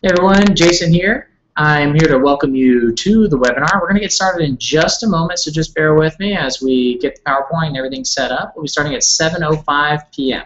Hey everyone, Jason here. I'm here to welcome you to the webinar. We're going to get started in just a moment, so just bear with me as we get the PowerPoint and everything set up. We'll be starting at 7:05 p.m.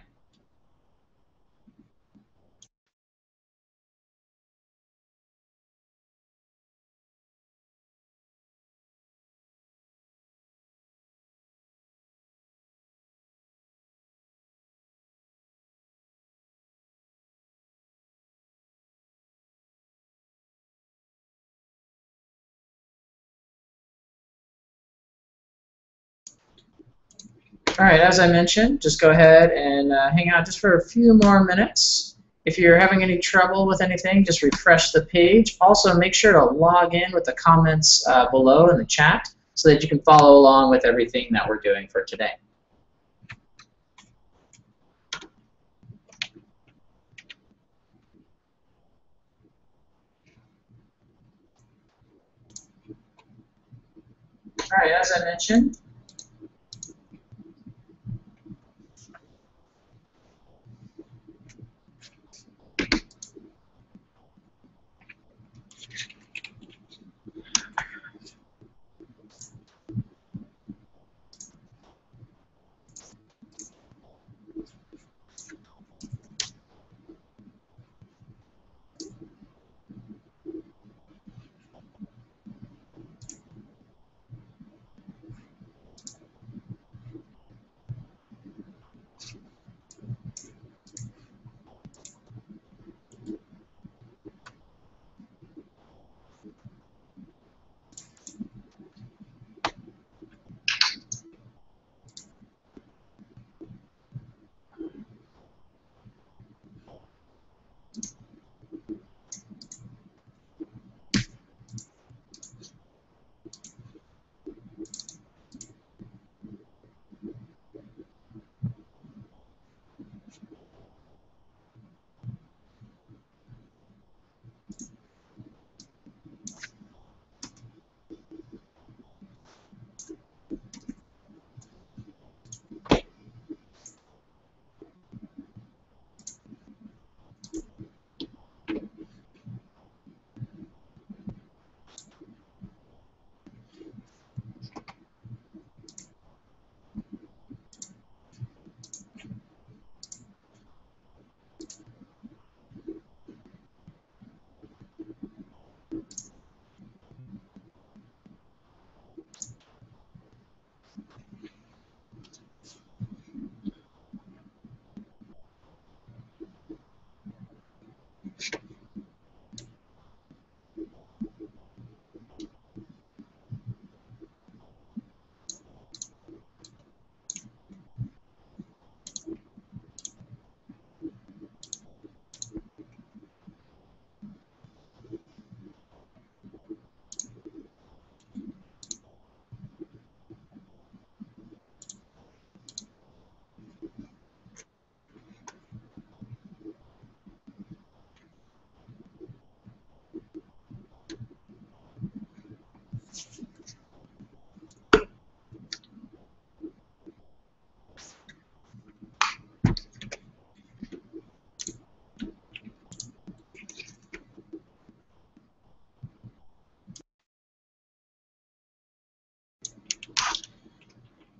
All right, as I mentioned, just go ahead and hang out just for a few more minutes. If you're having any trouble with anything, just refresh the page. Also, make sure to log in with the comments below in the chat so that you can follow along with everything that we're doing for today. All right, as I mentioned,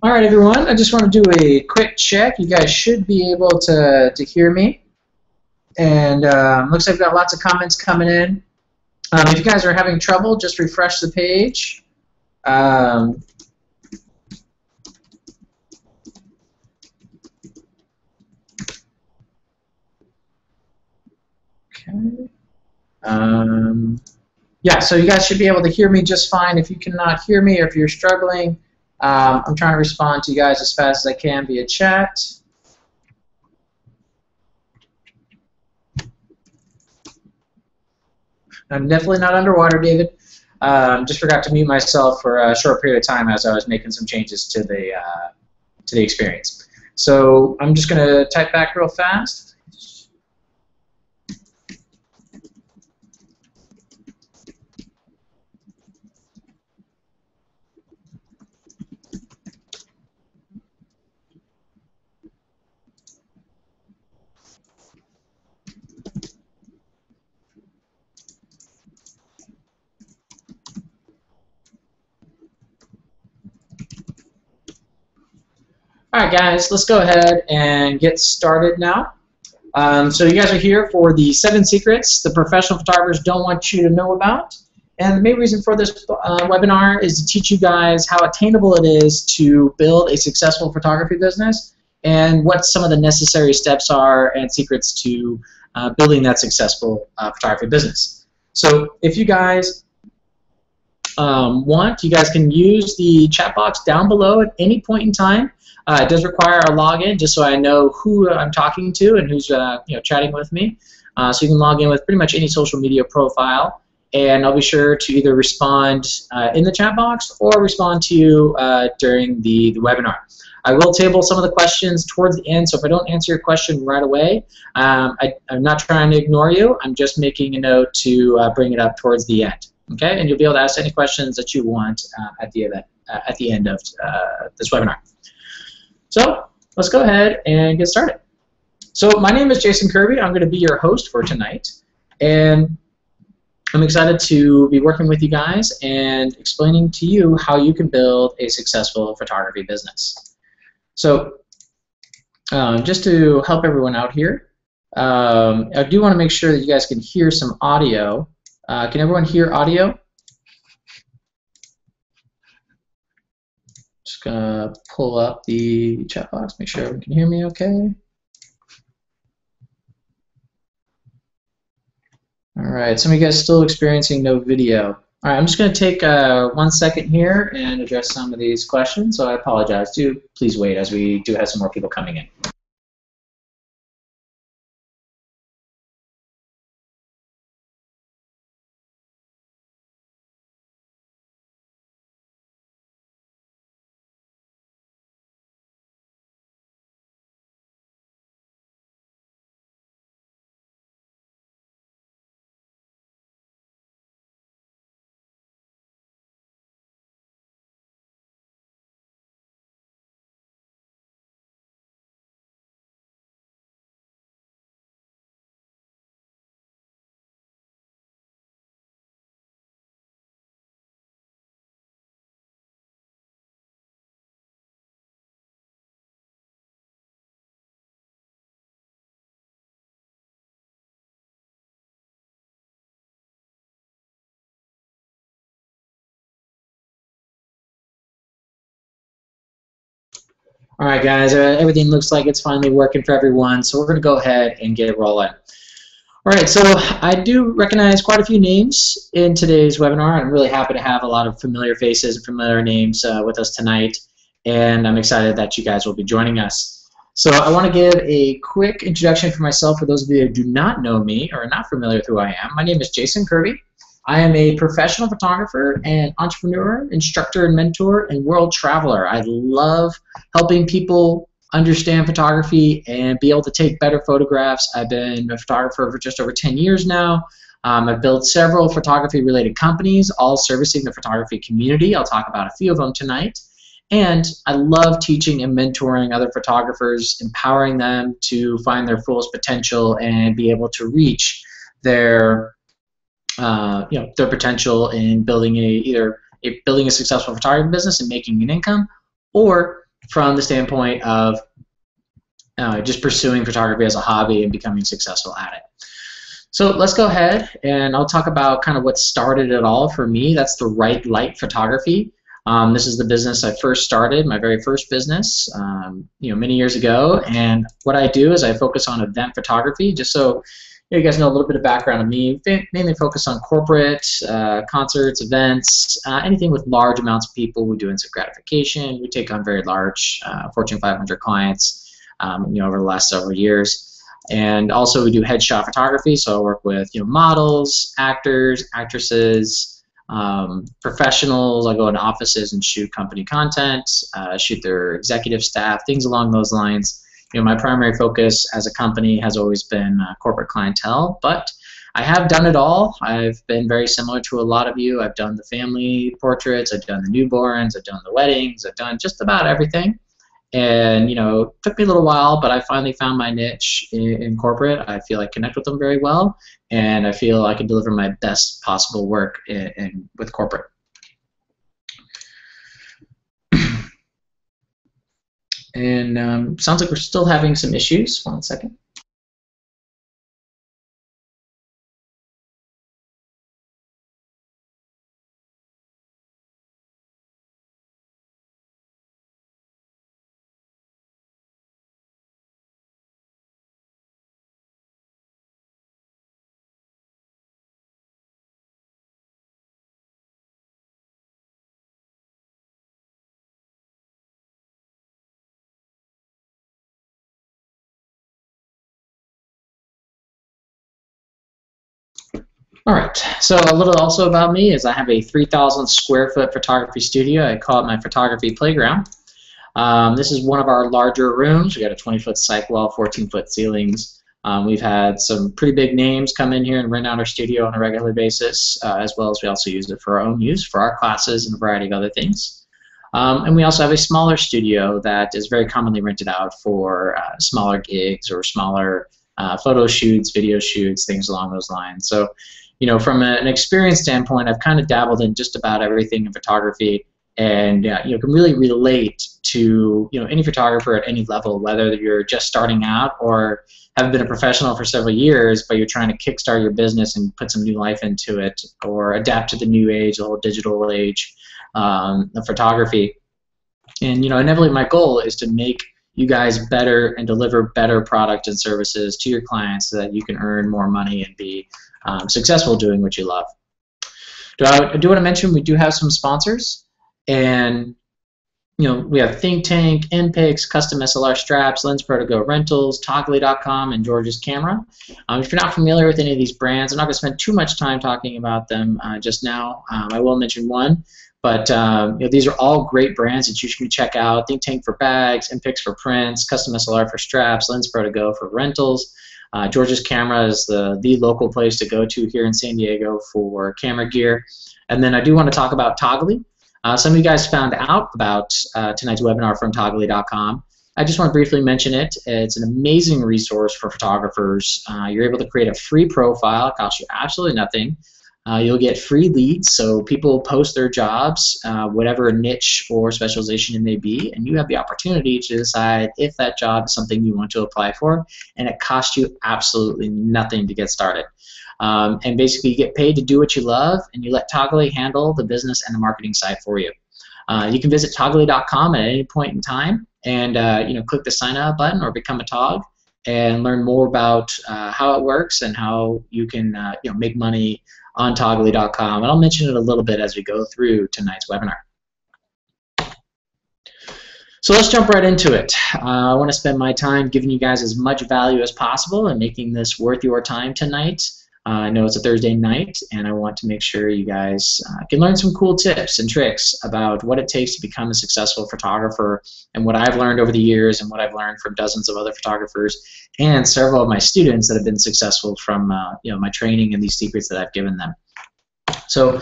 all right, everyone, I just want to do a quick check. You guys should be able to hear me. And looks like I've got lots of comments coming in. If you guys are having trouble, just refresh the page. Okay. Yeah, so you guys should be able to hear me just fine. If you cannot hear me or if you're struggling, I'm trying to respond to you guys as fast as I can via chat. I'm definitely not underwater, David. Just forgot to mute myself for a short period of time as I was making some changes to the experience. So I'm just going to type back real fast. All right, guys, let's go ahead and get started now. So you guys are here for the 7 secrets the professional photographers don't want you to know about. And the main reason for this webinar is to teach you guys how attainable it is to build a successful photography business and what some of the necessary steps are and secrets to building that successful photography business. So if you guys you guys can use the chat box down below at any point in time. It does require a login just so I know who I'm talking to and who's chatting with me. So you can log in with pretty much any social media profile, and I'll be sure to either respond in the chat box or respond to you during the webinar. I will table some of the questions towards the end, so if I don't answer your question right away, I'm not trying to ignore you. I'm just making a note to bring it up towards the end. Okay, and you'll be able to ask any questions that you want at the end of this webinar. So let's go ahead and get started. So my name is Jason Kirby. I'm going to be your host for tonight, and I'm excited to be working with you guys and explaining to you how you can build a successful photography business. So just to help everyone out here, I do want to make sure that you guys can hear some audio. Can everyone hear audio? Just gonna pull up the chat box, make sure everyone can hear me okay. All right, some of you guys still experiencing no video. All right, I'm just gonna take 1 second here and address some of these questions, so I apologize. Please wait as we do have some more people coming in. All right, guys, everything looks like it's finally working for everyone, so we're going to go ahead and get it rolling. All right, so I do recognize quite a few names in today's webinar. I'm really happy to have a lot of familiar faces and familiar names with us tonight, and I'm excited that you guys will be joining us. So I want to give a quick introduction for myself for those of you who do not know me or are not familiar with who I am. My name is Jason Kirby. I am a professional photographer and entrepreneur, instructor and mentor, and world traveler. I love helping people understand photography and be able to take better photographs. I've been a photographer for just over 10 years now. I've built several photography-related companies, all servicing the photography community. I'll talk about a few of them tonight. And I love teaching and mentoring other photographers, empowering them to find their fullest potential and be able to reach their their potential in building either building a successful photography business and making an income, or from the standpoint of just pursuing photography as a hobby and becoming successful at it. So let's go ahead and I'll talk about kind of what started it all for me. That's the Right Light Photography. This is the business I first started, my very first business, many years ago. And what I do is I focus on event photography, just so you guys know a little bit of background on me. Mainly focus on corporate, concerts, events, anything with large amounts of people. We do instant gratification. We take on very large Fortune 500 clients, over the last several years. And also we do headshot photography. So I work with models, actors, actresses, professionals. I go into offices and shoot company content, shoot their executive staff, things along those lines. My primary focus as a company has always been corporate clientele, but I have done it all. I've been very similar to a lot of you. I've done the family portraits, I've done the newborns, I've done the weddings, I've done just about everything. And it took me a little while, but I finally found my niche in corporate. I feel I connect with them very well, and I feel I can deliver my best possible work with corporate. And sounds like we're still having some issues. 1 second. All right, so a little also about me is I have a 3,000 square foot photography studio. I call it my photography playground. This is one of our larger rooms. We got a 20-foot cyc wall, 14-foot ceilings. We've had some pretty big names come in here and rent out our studio on a regular basis, as well as we also use it for our own use, for our classes and a variety of other things. And we also have a smaller studio that is very commonly rented out for smaller gigs or smaller photo shoots, video shoots, things along those lines. So, you know, from an experience standpoint, I've kind of dabbled in just about everything in photography, and you know, can really relate to, you know, any photographer at any level, whether you're just starting out or have been a professional for several years, but you're trying to kickstart your business and put some new life into it, or adapt to the new age, the whole digital age of photography. And you know, inevitably, my goal is to make you guys better and deliver better product and services to your clients so that you can earn more money and be successful doing what you love. I do want to mention we do have some sponsors, and you know, we have Think Tank, NPIX, Custom SLR Straps, Lens Pro to Go Rentals, Toggly.com, and George's Camera. If you're not familiar with any of these brands, I'm not going to spend too much time talking about them just now. I will mention one, but you know, these are all great brands that you should check out. Think Tank for bags, NPIX for prints, Custom SLR for straps, Lens Pro to Go for rentals. George's Camera is the local place to go to here in San Diego for camera gear. And then I do want to talk about Toggly. Some of you guys found out about tonight's webinar from Toggly.com. I just want to briefly mention it. It's an amazing resource for photographers. You're able to create a free profile. It costs you absolutely nothing. You'll get free leads, so people post their jobs, whatever niche or specialization it may be, and you have the opportunity to decide if that job is something you want to apply for, and it costs you absolutely nothing to get started. And basically, you get paid to do what you love, and you let Toggly handle the business and the marketing side for you. You can visit Toggly.com at any point in time, and you know, click the sign up button or become a Tog, and learn more about how it works and how you can you know, make money on Toggly.com, and I'll mention it a little bit as we go through tonight's webinar. So let's jump right into it. I want to spend my time giving you guys as much value as possible and making this worth your time tonight. I know it's a Thursday night, and I want to make sure you guys can learn some cool tips and tricks about what it takes to become a successful photographer, and what I've learned over the years, and what I've learned from dozens of other photographers and several of my students that have been successful from you know, my training and these secrets that I've given them. So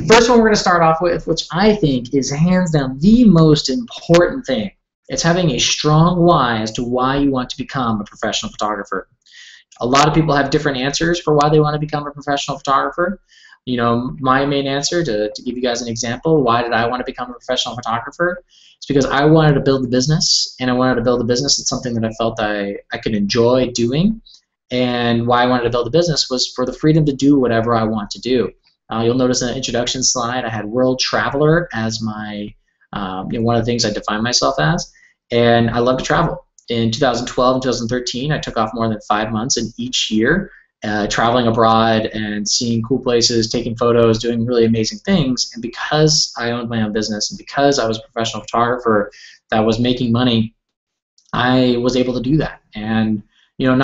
first one we're going to start off with, which I think is hands down the most important thing. It's having a strong why as to why you want to become a professional photographer. A lot of people have different answers for why they want to become a professional photographer. You know, my main answer, to give you guys an example, why did I want to become a professional photographer? It's because I wanted to build a business, and I wanted to build a business that's something that I felt I could enjoy doing. And why I wanted to build a business was for the freedom to do whatever I want to do. You'll notice in the introduction slide I had world traveler as my you know, one of the things I define myself as, and I love to travel. In 2012 and 2013, I took off more than 5 months in each year, traveling abroad and seeing cool places, taking photos, doing really amazing things. And because I owned my own business, and because I was a professional photographer that was making money, I was able to do that. And you know,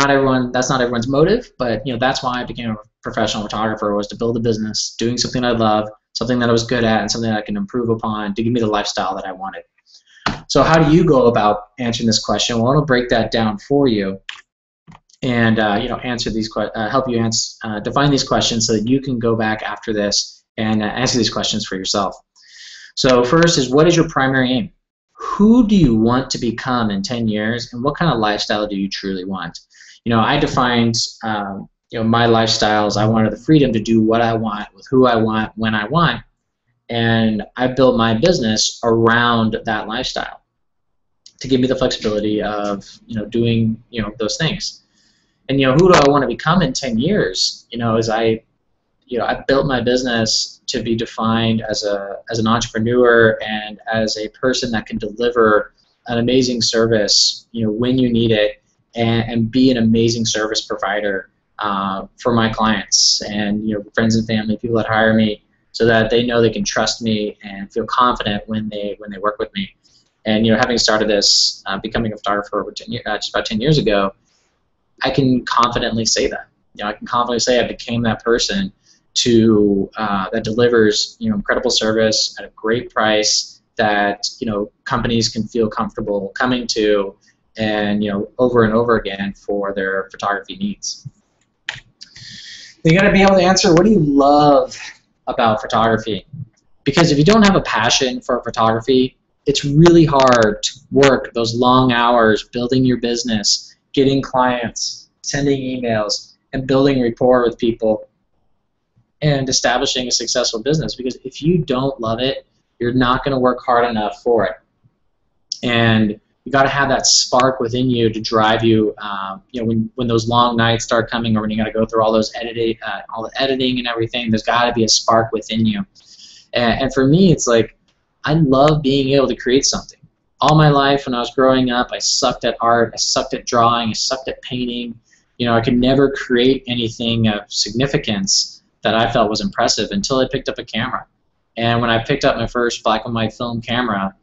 that's not everyone's motive, but you know, that's why I became a professional photographer, was to build a business, doing something I love, something that I was good at, and something that I can improve upon to give me the lifestyle that I wanted. So how do you go about answering this question? Well, I'll break that down for you, and you know, answer these help you define these questions so that you can go back after this and answer these questions for yourself. So first is, what is your primary aim? Who do you want to become in 10 years, and what kind of lifestyle do you truly want? You know, I defined you know, my lifestyles. I wanted the freedom to do what I want, with who I want, when I want. And I built my business around that lifestyle. to give me the flexibility of doing those things. And who do I want to become in 10 years? As I built my business to be defined as an entrepreneur and as a person that can deliver an amazing service when you need it, and be an amazing service provider for my clients and friends and family, people that hire me, so that they know they can trust me and feel confident when they work with me. And having started this, becoming a photographer over just about 10 years ago, I can confidently say that. I can confidently say I became that person that delivers incredible service at a great price that companies can feel comfortable coming to, and over and over again for their photography needs. You got to be able to answer, what do you love about photography? Because if you don't have a passion for photography, it's really hard to work those long hours building your business, getting clients, sending emails, and building rapport with people and establishing a successful business. Because if you don't love it, you're not going to work hard enough for it. And you got to have that spark within you to drive you. When those long nights start coming, or when you got to go through all those all the editing and everything, there's got to be a spark within you. And for me, it's like, I love being able to create something. All my life, when I was growing up, I sucked at art, I sucked at drawing, I sucked at painting. I could never create anything of significance that I felt was impressive until I picked up a camera. And when I picked up my first black and white film camera,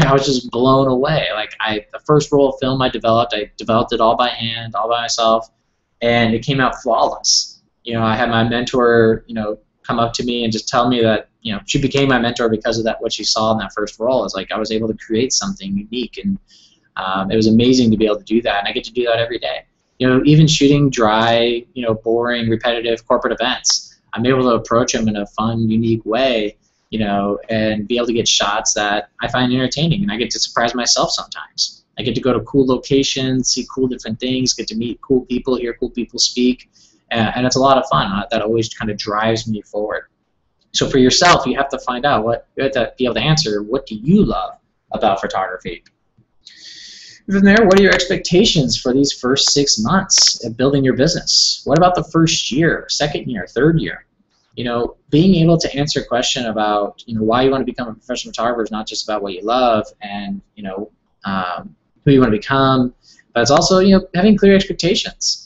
I was just blown away. Like, the first roll of film I developed it all by hand, all by myself, and it came out flawless. I had my mentor, come up to me and just tell me that, she became my mentor because of that, what she saw in that first roll. Is like, I was able to create something unique, and it was amazing to be able to do that, and I get to do that every day. Even shooting dry, boring, repetitive corporate events, I'm able to approach them in a fun, unique way, and be able to get shots that I find entertaining, and I get to surprise myself sometimes. I get to go to cool locations, see cool different things, get to meet cool people, hear cool people speak, and it's a lot of fun. That always kind of drives me forward. So for yourself, you have to find out you have to be able to answer, what do you love about photography? From there, what are your expectations for these first 6 months of building your business? What about the first year, second year, third year? Being able to answer a question about why you want to become a professional photographer is not just about what you love and who you want to become, but it's also having clear expectations.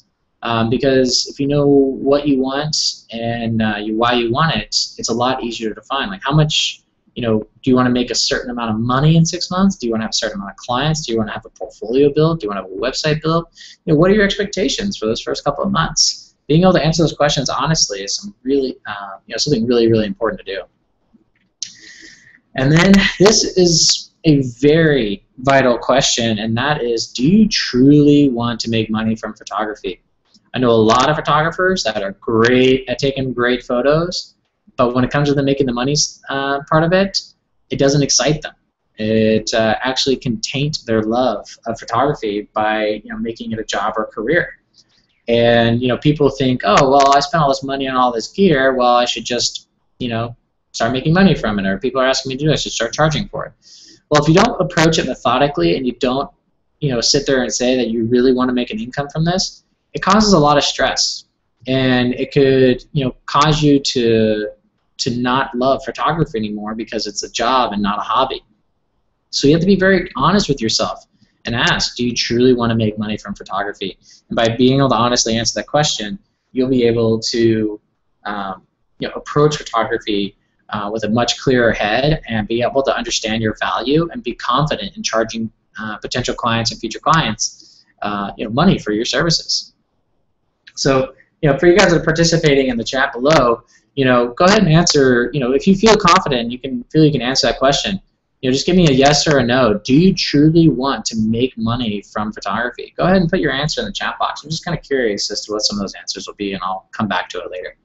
Because if you know what you want and why you want it, it's a lot easier to define. Like, how much do you want to make a certain amount of money in 6 months? Do you want to have a certain amount of clients? Do you want to have a portfolio built? Do you want to have a website built? What are your expectations for those first couple of months? Being able to answer those questions honestly is something really, really important to do. And then this is a very vital question, and that is, do you truly want to make money from photography? I know a lot of photographers that are great at taking great photos, but when it comes to them making the money part of it, it doesn't excite them. It actually can taint their love of photography by making it a job or career. And people think, oh, well, I spent all this money on all this gear, well, I should just start making money from it, or people are asking me to do it, I should start charging for it. Well, if you don't approach it methodically and you don't sit there and say that you really want to make an income from this, it causes a lot of stress, and it could cause you to not love photography anymore because it's a job and not a hobby. So you have to be very honest with yourself and ask, do you truly want to make money from photography? And by being able to honestly answer that question, you'll be able to approach photography with a much clearer head and be able to understand your value and be confident in charging potential clients and future clients money for your services. So for you guys that are participating in the chat below, go ahead and answer. If you feel confident, you can answer that question. Just give me a yes or a no. Do you truly want to make money from photography? Go ahead and put your answer in the chat box. I'm just kind of curious as to what some of those answers will be, and I'll come back to it later.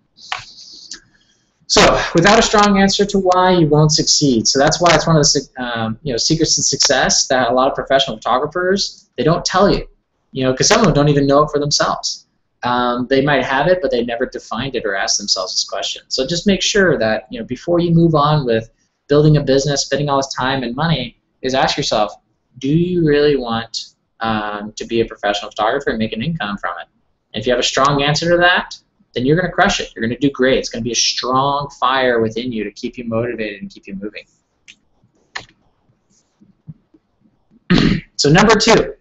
So, without a strong answer to why, you won't succeed. So that's why it's one of the secrets to success that a lot of professional photographers, they don't tell you. Because some of them don't even know it for themselves. They might have it, but they never defined it or asked themselves this question. So just make sure that before you move on with building a business, spending all this time and money, is ask yourself, do you really want to be a professional photographer and make an income from it? And if you have a strong answer to that, then you're going to crush it. You're going to do great. It's going to be a strong fire within you to keep you motivated and keep you moving. So number 2,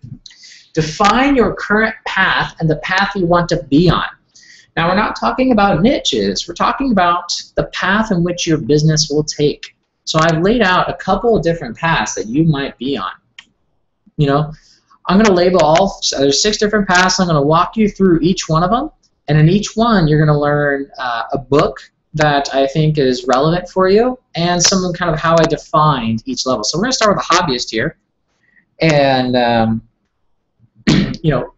define your current path and the path you want to be on. Now, we're not talking about niches. We're talking about the path in which your business will take. So I've laid out a couple of different paths that you might be on. You know, I'm going to label there's 6 different paths. I'm going to walk you through each one of them. And in each one, you're going to learn a book that I think is relevant for you and some kind of how I defined each level. So we're going to start with a hobbyist here. And, you know,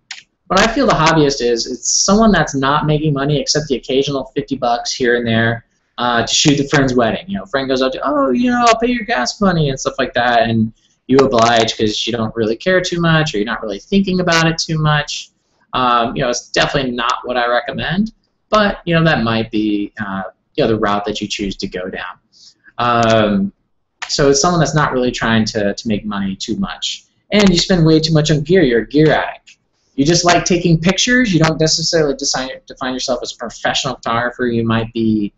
what I feel the hobbyist is, it's someone that's not making money except the occasional $50 here and there to shoot a friend's wedding. You know, a friend goes up to, oh, you know, I'll pay your gas money and stuff like that, and you oblige because you don't really care too much or you're not really thinking about it too much. You know, it's definitely not what I recommend, but, you know, that might be you know, the route that you choose to go down. So it's someone that's not really trying to make money too much. And you spend way too much on gear. You're a gear addict. You just like taking pictures. You don't necessarily define yourself as a professional photographer. You might be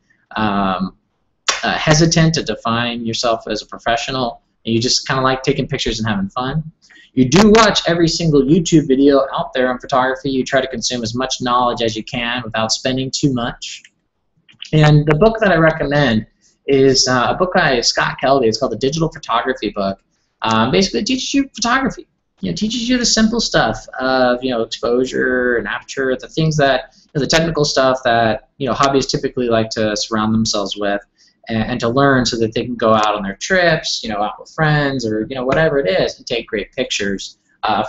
hesitant to define yourself as a professional. And you just kind of like taking pictures and having fun. You do watch every single YouTube video out there on photography. You try to consume as much knowledge as you can without spending too much. And the book that I recommend is a book by Scott Kelby. It's called The Digital Photography Book. Basically, it teaches you photography. You know, teaches you the simple stuff of, you know, exposure and aperture, the things that, you know, the technical stuff that, you know, hobbyists typically like to surround themselves with, and to learn so that they can go out on their trips, you know, out with friends or, you know, whatever it is, and take great pictures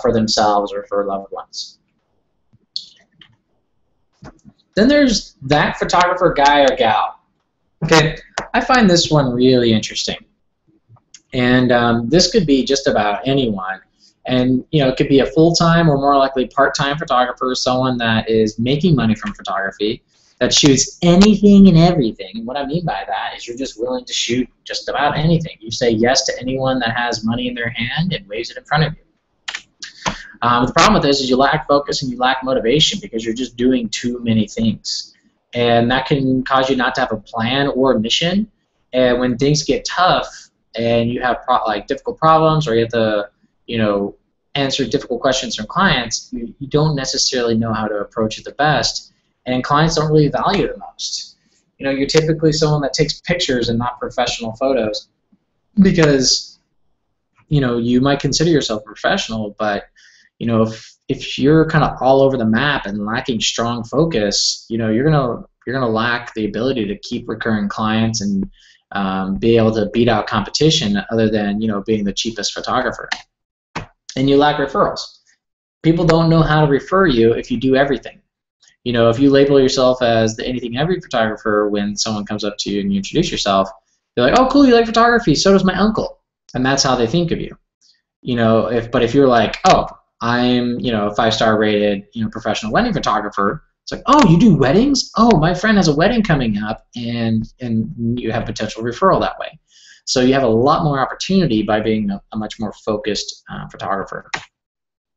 for themselves or for loved ones. Then there's that photographer guy or gal. Okay, I find this one really interesting. And this could be just about anyone. And, you know, it could be a full-time or more likely part-time photographer, someone that is making money from photography, that shoots anything and everything. And what I mean by that is you're just willing to shoot just about anything. You say yes to anyone that has money in their hand and waves it in front of you. The problem with this is you lack focus and you lack motivation because you're just doing too many things. And that can cause you not to have a plan or a mission. And when things get tough and you have like difficult problems, or you have to, you know, answer difficult questions from clients, you don't necessarily know how to approach it the best. And clients don't really value it the most. You know, you're typically someone that takes pictures and not professional photos because, you know, you might consider yourself a professional, but, you know, if you're kind of all over the map and lacking strong focus, you know, you're gonna lack the ability to keep recurring clients and be able to beat out competition other than, you know, being the cheapest photographer. And you lack referrals. People don't know how to refer you if you do everything. You know, if you label yourself as the anything every photographer, when someone comes up to you and you introduce yourself, they're like, oh, cool, you like photography, so does my uncle. And that's how they think of you. You know, but if you're like, oh, I'm, you know, a 5-star rated, you know, professional wedding photographer, it's like, oh, you do weddings? Oh, my friend has a wedding coming up, and you have potential referral that way. So you have a lot more opportunity by being a much more focused photographer.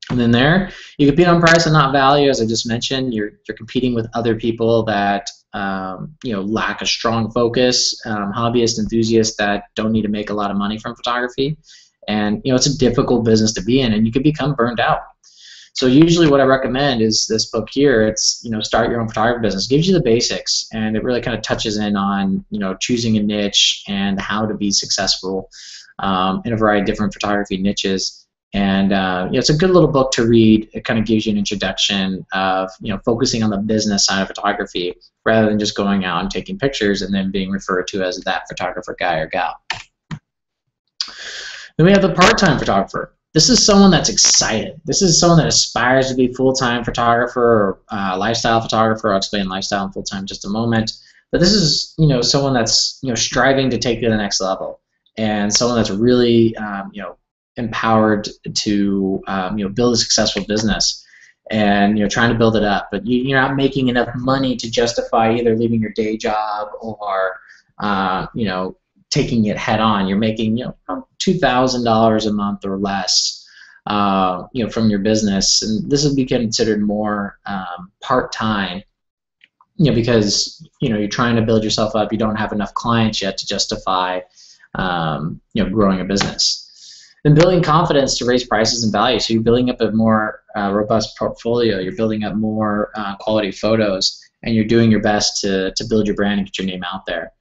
And then there, you compete on price and not value, as I just mentioned. You're competing with other people that you know, lack a strong focus, hobbyists, enthusiasts that don't need to make a lot of money from photography. And, you know, it's a difficult business to be in, and you can become burned out. So usually what I recommend is this book here. It's, you know, Start Your Own Photography Business. It gives you the basics, and it really kind of touches in on, you know, choosing a niche and how to be successful in a variety of different photography niches. And you know, it's a good little book to read. It kind of gives you an introduction of, you know, focusing on the business side of photography rather than just going out and taking pictures and then being referred to as that photographer guy or gal. Then we have the part-time photographer. This is someone that's excited. This is someone that aspires to be full-time photographer or lifestyle photographer. I'll explain lifestyle and full-time in just a moment. But this is, you know, someone that's, you know, striving to take it to the next level, and someone that's really, you know, empowered to, you know, build a successful business, and, you know, trying to build it up. But you're not making enough money to justify either leaving your day job or, you know, taking it head on. You're making, you know, $2,000 a month or less from your business, and this would be considered more part-time, because you're trying to build yourself up. You don't have enough clients yet to justify growing a business. Then building confidence to raise prices and value. So you're building up a more robust portfolio. You're building up more quality photos, and you're doing your best to build your brand and get your name out there.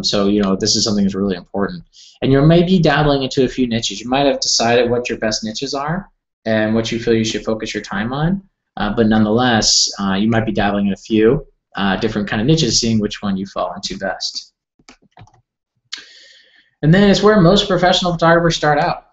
So this is something that's really important. And you may be dabbling into a few niches. You might have decided what your best niches are and what you feel you should focus your time on. But nonetheless, you might be dabbling in a few different kind of niches, seeing which one you fall into best. And then it's where most professional photographers start out.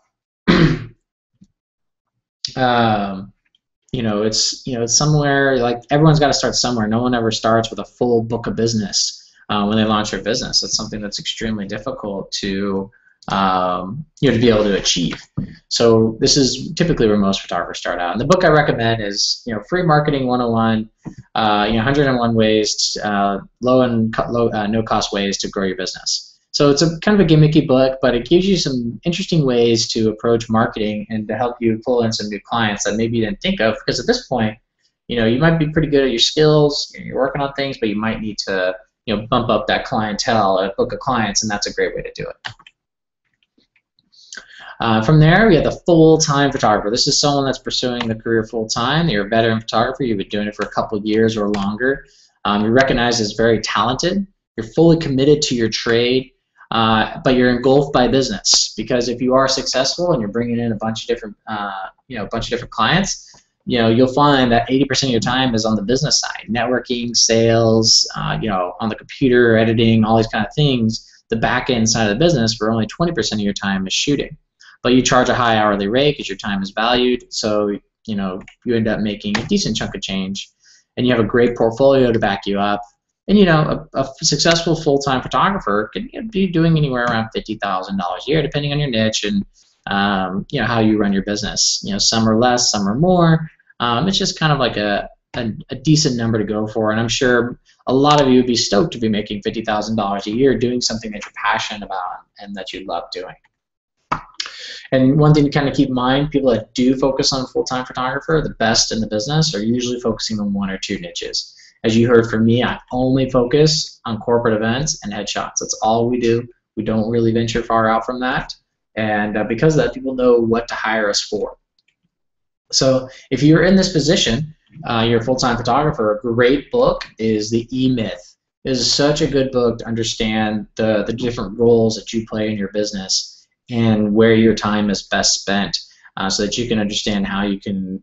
It's somewhere, like, everyone's got to start somewhere. No one ever starts with a full book of business when they launch their business. It's something that's extremely difficult to to be able to achieve. So this is typically where most photographers start out. And the book I recommend is Free Marketing 101, 101 ways, no cost ways to grow your business. So it's a kind of a gimmicky book, but it gives you some interesting ways to approach marketing and to help you pull in some new clients that maybe you didn't think of, because at this point, you might be pretty good at your skills, you're working on things, but you might need to bump up that clientele, a book of clients, and that's a great way to do it. From there, we have the full-time photographer. This is someone that's pursuing the career full-time. You're a veteran photographer. You've been doing it for a couple of years or longer. You're recognized as very talented. You're fully committed to your trade, but you're engulfed by business, because if you are successful and you're bringing in a bunch of different, clients, you'll find that 80% of your time is on the business side, networking, sales, on the computer, editing, all these kind of things. The back end side of the business, for only 20% of your time, is shooting. But you charge a high hourly rate because your time is valued, so you end up making a decent chunk of change, and you have a great portfolio to back you up. And a successful full-time photographer can be doing anywhere around $50,000 a year, depending on your niche and how you run your business. Some are less, some are more. It's just kind of like a decent number to go for, and I'm sure a lot of you would be stoked to be making $50,000 a year doing something that you're passionate about and that you love doing. And one thing to kind of keep in mind, people that do focus on full-time photographer, the best in the business, are usually focusing on one or two niches. As you heard from me, I only focus on corporate events and headshots. That's all we do. We don't really venture far out from that. And because of that, people know what to hire us for. So if you're in this position, you're a full-time photographer, a great book is The E-Myth. It is such a good book to understand the different roles that you play in your business and where your time is best spent, so that you can understand how you can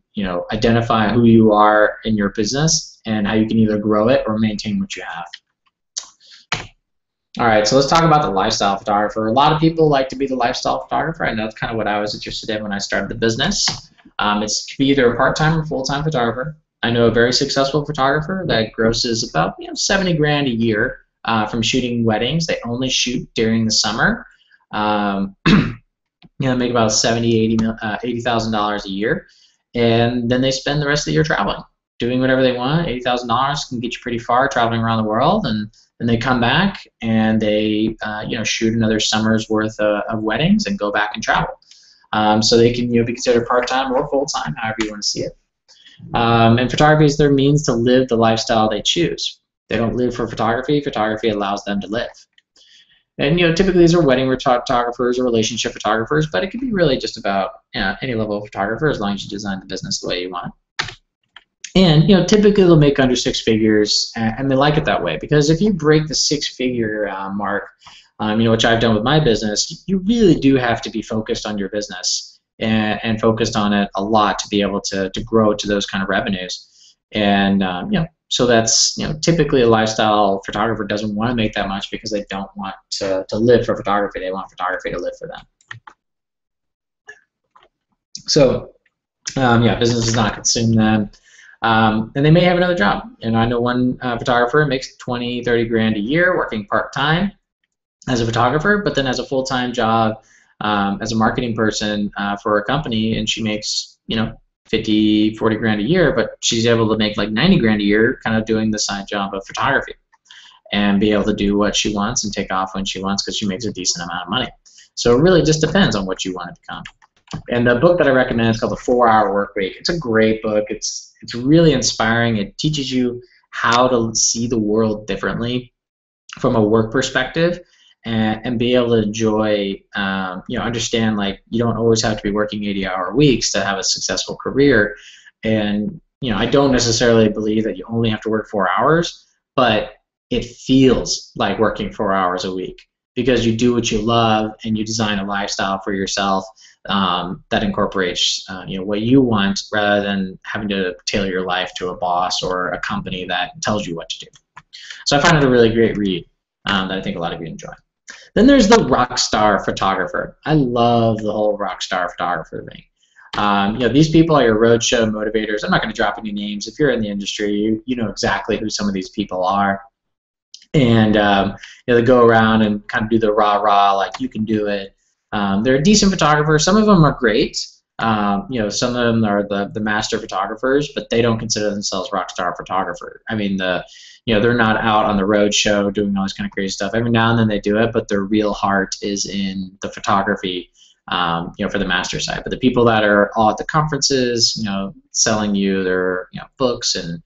identify who you are in your business and how you can either grow it or maintain what you have. All right, so let's talk about the lifestyle photographer. A lot of people like to be the lifestyle photographer. I know that's kind of what I was interested in when I started the business. It's to be either a part-time or full-time photographer. I know a very successful photographer that grosses about 70 grand a year from shooting weddings. They only shoot during the summer. Make about $80,000 a year, and then they spend the rest of the year traveling, doing whatever they want. $80,000 can get you pretty far, traveling around the world, and then they come back and they shoot another summer's worth of weddings and go back and travel. So they can be considered part-time or full-time, however you want to see it. And photography is their means to live the lifestyle they choose. They don't live for photography. Photography allows them to live. And typically these are wedding photographers or relationship photographers, but it could be really just about any level of photographer, as long as you design the business the way you want. And typically they'll make under six figures, and they like it that way, because if you break the six-figure mark, which I've done with my business, you really do have to be focused on your business and focused on it a lot to be able to grow to those kind of revenues. And so that's typically a lifestyle photographer doesn't want to make that much because they don't want to live for photography. They want photography to live for them. So business does not consume them. And they may have another job. And I know one photographer makes 20, 30 grand a year working part-time as a photographer, but then has a full-time job as a marketing person for a company, and she makes 50, 40 grand a year, but she's able to make like 90 grand a year kind of doing the side job of photography and be able to do what she wants and take off when she wants because she makes a decent amount of money. So it really just depends on what you want to become. And the book that I recommend is called The 4-Hour Workweek. It's a great book. It's really inspiring. It teaches you how to see the world differently from a work perspective, and be able to enjoy, understand, like, you don't always have to be working 80-hour weeks to have a successful career. And I don't necessarily believe that you only have to work 4 hours, but it feels like working 4 hours a week because you do what you love and you design a lifestyle for yourself that incorporates what you want, rather than having to tailor your life to a boss or a company that tells you what to do. So I find it a really great read that I think a lot of you enjoy. Then there's the Rockstar Photographer. I love the whole Rockstar Photographer thing. These people are your roadshow motivators. I'm not going to drop any names. If you're in the industry, you know exactly who some of these people are. And they go around and kind of do the rah-rah, like, you can do it. They're a decent photographer. Some of them are great. Some of them are the master photographers, but they don't consider themselves Rockstar Photographer. I mean, they're not out on the road show doing all this kind of crazy stuff. Every now and then they do it, but their real heart is in the photography, for the master side. But the people that are all at the conferences, selling you their books and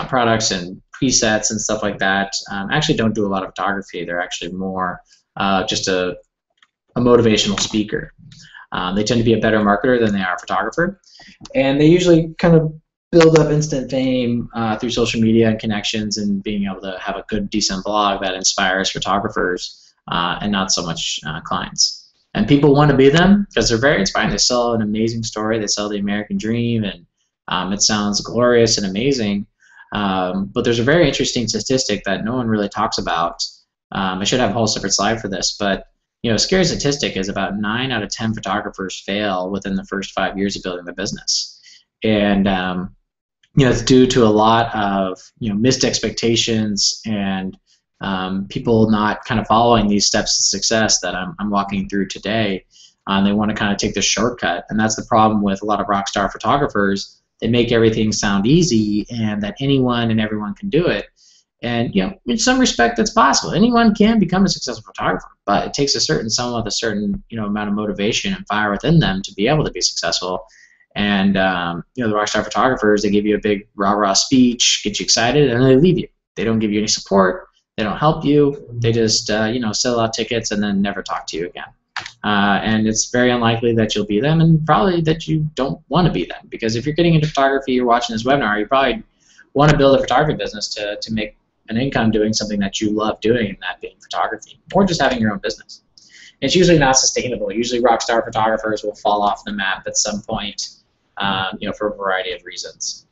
products and presets and stuff like that, actually don't do a lot of photography. They're actually more just a motivational speaker. They tend to be a better marketer than they are a photographer, and they usually kind of build up instant fame through social media and connections, and being able to have a good, decent blog that inspires photographers and not so much clients. And people want to be them because they're very inspiring. They sell an amazing story. They sell the American dream, and it sounds glorious and amazing. But there's a very interesting statistic that no one really talks about. I should have a whole separate slide for this, but a scary statistic is about 9 out of 10 photographers fail within the first 5 years of building the business. And it's due to a lot of missed expectations and people not kind of following these steps to success that I'm walking through today. They want to kind of take the shortcut, and that's the problem with a lot of rockstar photographers. They make everything sound easy and that anyone and everyone can do it. And in some respect, that's possible. Anyone can become a successful photographer, but it takes someone with a certain amount of motivation and fire within them to be able to be successful. And the rockstar photographers, they give you a big rah-rah speech, get you excited, and then they leave you. They don't give you any support. They don't help you. They just sell out tickets and then never talk to you again. And it's very unlikely that you'll be them, and probably that you don't want to be them, because if you're getting into photography, you're watching this webinar, you probably want to build a photography business to make an income doing something that you love doing, and that being photography, or just having your own business. It's usually not sustainable. Usually rockstar photographers will fall off the map at some point, for a variety of reasons.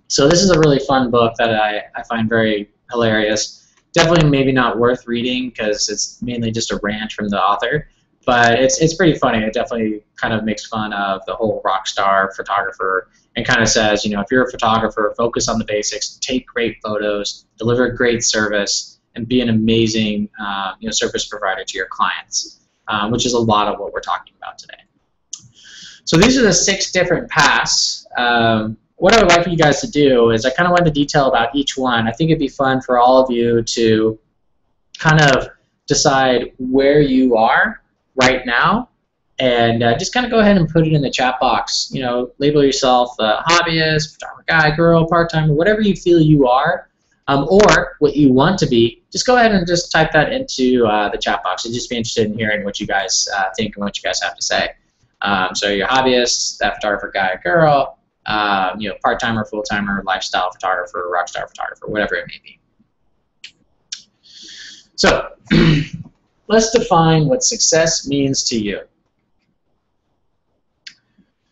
So this is a really fun book that I find very hilarious. Definitely maybe not worth reading because it's mainly just a rant from the author, but it's pretty funny. It definitely kind of makes fun of the whole rockstar photographer and kind of says, if you're a photographer, focus on the basics, take great photos, deliver great service, and be an amazing service provider to your clients, which is a lot of what we're talking about today. So these are the 6 different paths. What I would like for you guys to do is I kind of went into detail about each one. I think it'd be fun for all of you to kind of decide where you are right now, and just kind of go ahead and put it in the chat box. Label yourself a hobbyist, photographer guy, girl, part-timer, whatever you feel you are, or what you want to be. Just go ahead and just type that into the chat box. I'd just be interested in hearing what you guys think and what you guys have to say. So you're hobbyist, that photographer guy, girl, part-timer, full-timer, lifestyle photographer, rockstar photographer, whatever it may be. So let's define what success means to you.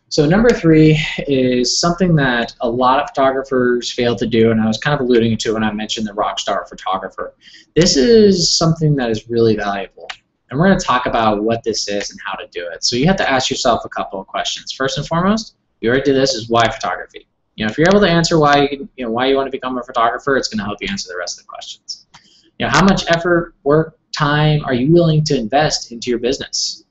So number 3 is something that a lot of photographers fail to do, and I was kind of alluding to when I mentioned the rockstar photographer. This is something that is really valuable, and we're going to talk about what this is and how to do it. So you have to ask yourself a couple of questions. First and foremost, you already did this, is why photography? If you're able to answer why you want to become a photographer, it's going to help you answer the rest of the questions. How much effort, work, time are you willing to invest into your business?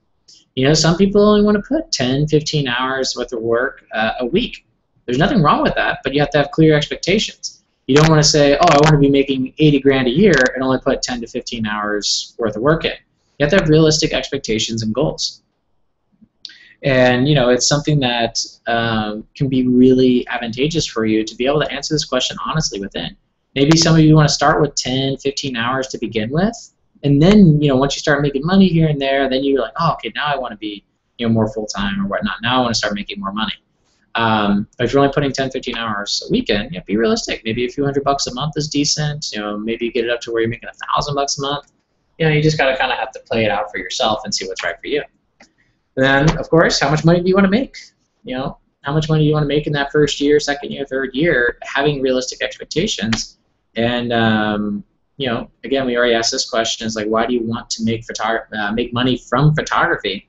Some people only want to put 10, 15 hours worth of work a week. There's nothing wrong with that, but you have to have clear expectations. You don't want to say, oh, I want to be making 80 grand a year and only put 10 to 15 hours worth of work in. You have to have realistic expectations and goals. And it's something that can be really advantageous for you to be able to answer this question honestly within. Maybe some of you want to start with 10, 15 hours to begin with, and then once you start making money here and there, then you're like, oh, okay, now I want to be more full-time or whatnot. Now I want to start making more money. But if you're only putting 10, 15 hours a weekend, be realistic. Maybe a few $100 a month is decent. Maybe you get it up to where you're making $1,000 a month. You just got to kind of have to play it out for yourself and see what's right for you. Then, of course, how much money do you want to make? How much money do you want to make in that first year, second year, third year? Having realistic expectations. And again, we already asked this question: is like, why do you want to make money from photography?